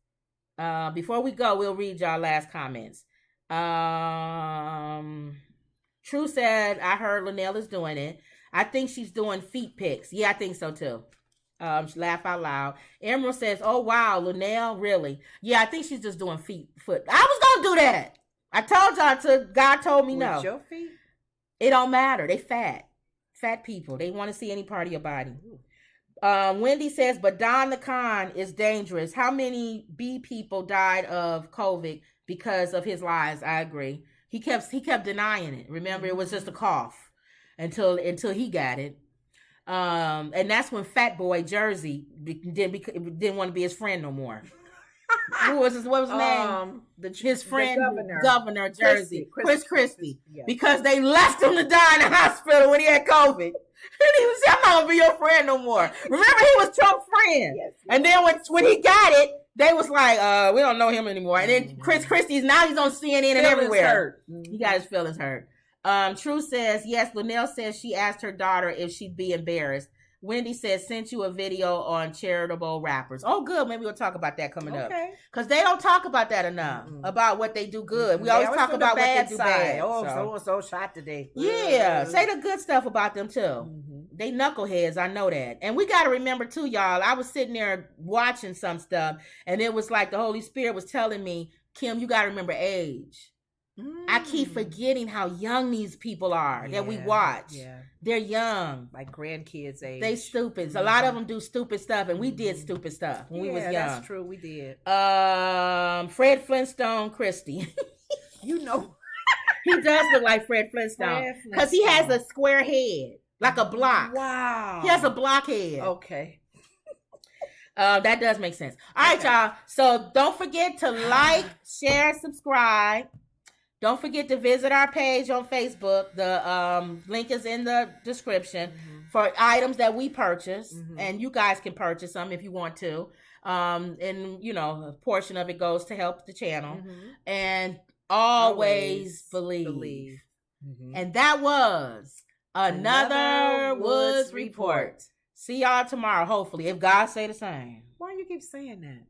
before we go, we'll read y'all last comments. True said, I heard Linnell is doing it. I think she's doing feet pics. Yeah, I think so too. Laugh out loud. Emerald says, oh wow, Linnell, really? Yeah, I think she's just doing foot. I was gonna do that. I told y'all God told me no. With your feet? It don't matter. They fat people. They want to see any part of your body. Wendy says, but Don the Con is dangerous. How many B people died of COVID because of his lies? I agree. He kept denying it. Remember, it was just a cough until he got it. And that's when Fat Boy Jersey didn't want to be his friend no more. What was his name? His friend, Governor Jersey, Chris Christie, yes. Because they left him to die in the hospital when he had COVID. And he was, I'm not gonna be your friend no more. Remember, he was Trump's friend. Yes. And then when he got it, they was like, we don't know him anymore. And then Chris Christie's now he's on CNN and everywhere. He got his feelings hurt. True says, yes, Linnell says she asked her daughter if she'd be embarrassed. Wendy says, sent you a video on charitable rappers. Oh, good. Maybe we'll talk about that coming up. Because they don't talk about that enough, about what they do good. We always talk about what they do bad. Oh, so shot today. Yeah. Say the good stuff about them, too. They knuckleheads. I know that. And we got to remember, too, y'all, I was sitting there watching some stuff, and it was like the Holy Spirit was telling me, Kim, you got to remember age. I keep forgetting how young these people are that we watch. Yeah. They're young. Like grandkids age. They stupid. So a lot of them do stupid stuff, and we did stupid stuff when we was young. That's true. We did. Fred Flintstone Christie. You know. He does look like Fred Flintstone. Because he has a square head. Like a block. Wow. He has a block head. Okay. That does make sense. All right, y'all. So don't forget to like, share, subscribe. Don't forget to visit our page on Facebook. The link is in the description for items that we purchase. And you guys can purchase them if you want to. And, you know, a portion of it goes to help the channel. And always believe. And that was another Woods Report. See y'all tomorrow, hopefully, if God say the same. Why you keep saying that?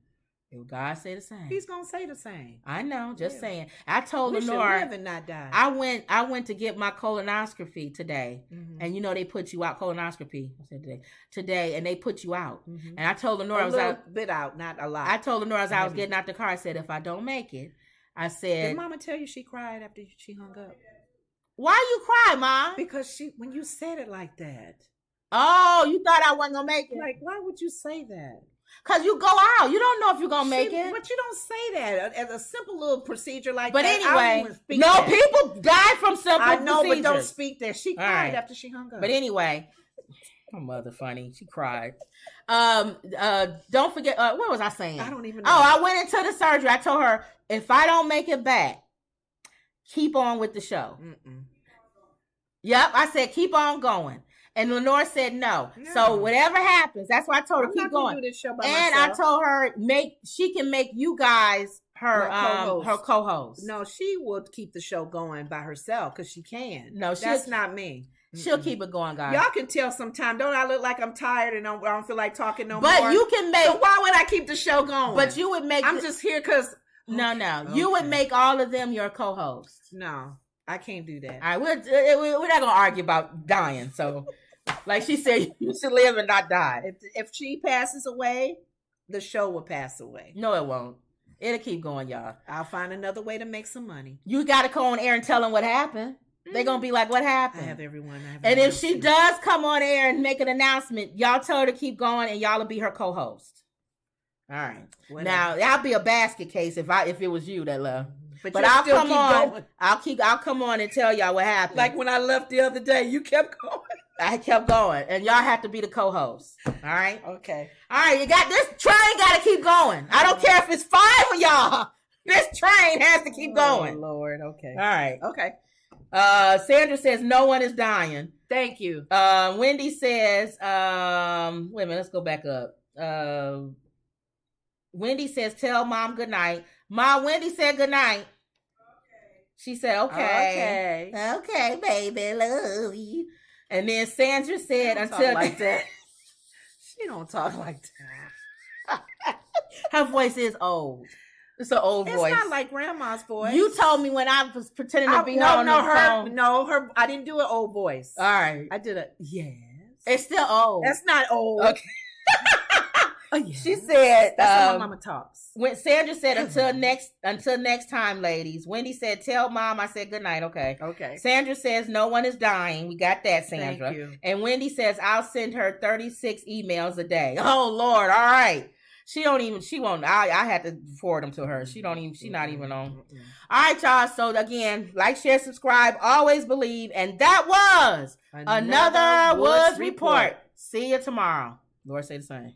If God say the same, He's gonna say the same. I know, just saying. I told We Lenore, should live and not die. I went to get my colonoscopy today, and you know they put you out colonoscopy. I said today, and they put you out. And I told Lenore, a little bit out, not a lot. I told Lenore as I was getting out the car, I said, if I don't make it, I said, did Mama tell you she cried after she hung up? Why you cry, Mom? Because when you said it like that. Oh, you thought I wasn't gonna make it? Like, why would you say that? Because you go out. You don't know if you're going to make it. But you don't say that. As a simple little procedure like but that. Anyway, no, people die from simple I know, procedures. but don't speak that. She cried after she hung up. But anyway, my mother funny. She cried. Don't forget, what was I saying? I don't even know. Oh, I went into the surgery. I told her, if I don't make it back, keep on with the show. Yep, I said, keep on going. And Lenore said no. So whatever happens, that's why I told her keep going. Do this show by myself. I told her she can make you guys her co-host. No, she will keep the show going by herself because she can. No, that's not me. She'll keep it going, guys. Y'all can tell sometime. Don't I look like I'm tired and I don't feel like talking no more? But you can make. So why would I keep the show going? But you would make. I'm just here because. No. Okay. You would make all of them your co-hosts. No, I can't do that. All right, we're not gonna argue about dying. So. Like she said, you should live and not die. If she passes away, the show will pass away. No, it won't. It'll keep going, y'all. I'll find another way to make some money. You got to come on air and tell them what happened. They're going to be like, what happened? I have everyone. And if she does come on air and make an announcement, y'all tell her to keep going and y'all will be her co-host. All right. Whatever. Now, that'll be a basket case if it was you that left. But I'll come on. Going. I'll come on and tell y'all what happened. Like when I left the other day, you kept going. I kept going, and y'all have to be the co-host. All right. Okay. All right. You got this train. Got to keep going. I don't care if it's 5 of y'all. This train has to keep going. Oh, Lord. Okay. All right. Okay. Sandra says no one is dying. Thank you. Wendy says, wait a minute. Let's go back up. Wendy says, tell Mom good night. Wendy said good night. She said, okay. Okay, baby, love you. And then Sandra said, until like that. She don't talk like that. Her voice is old. It's an old voice. It's not like grandma's voice. You told me when I was pretending to be her on the phone. I didn't do an old voice. All right. I did a yes. It's still old. That's not old. Okay. Yes. She said that's how my mama talks. When Sandra said until next time, ladies. Wendy said, tell Mom I said good night. Okay. Sandra says no one is dying. We got that, Sandra. Thank you. And Wendy says I'll send her 36 emails a day. Oh Lord. All right. She won't. I had to forward them to her. She's not even on. All right, y'all. So again, like, share, subscribe, always believe. And that was another Woods Report. See you tomorrow. Lord say the same.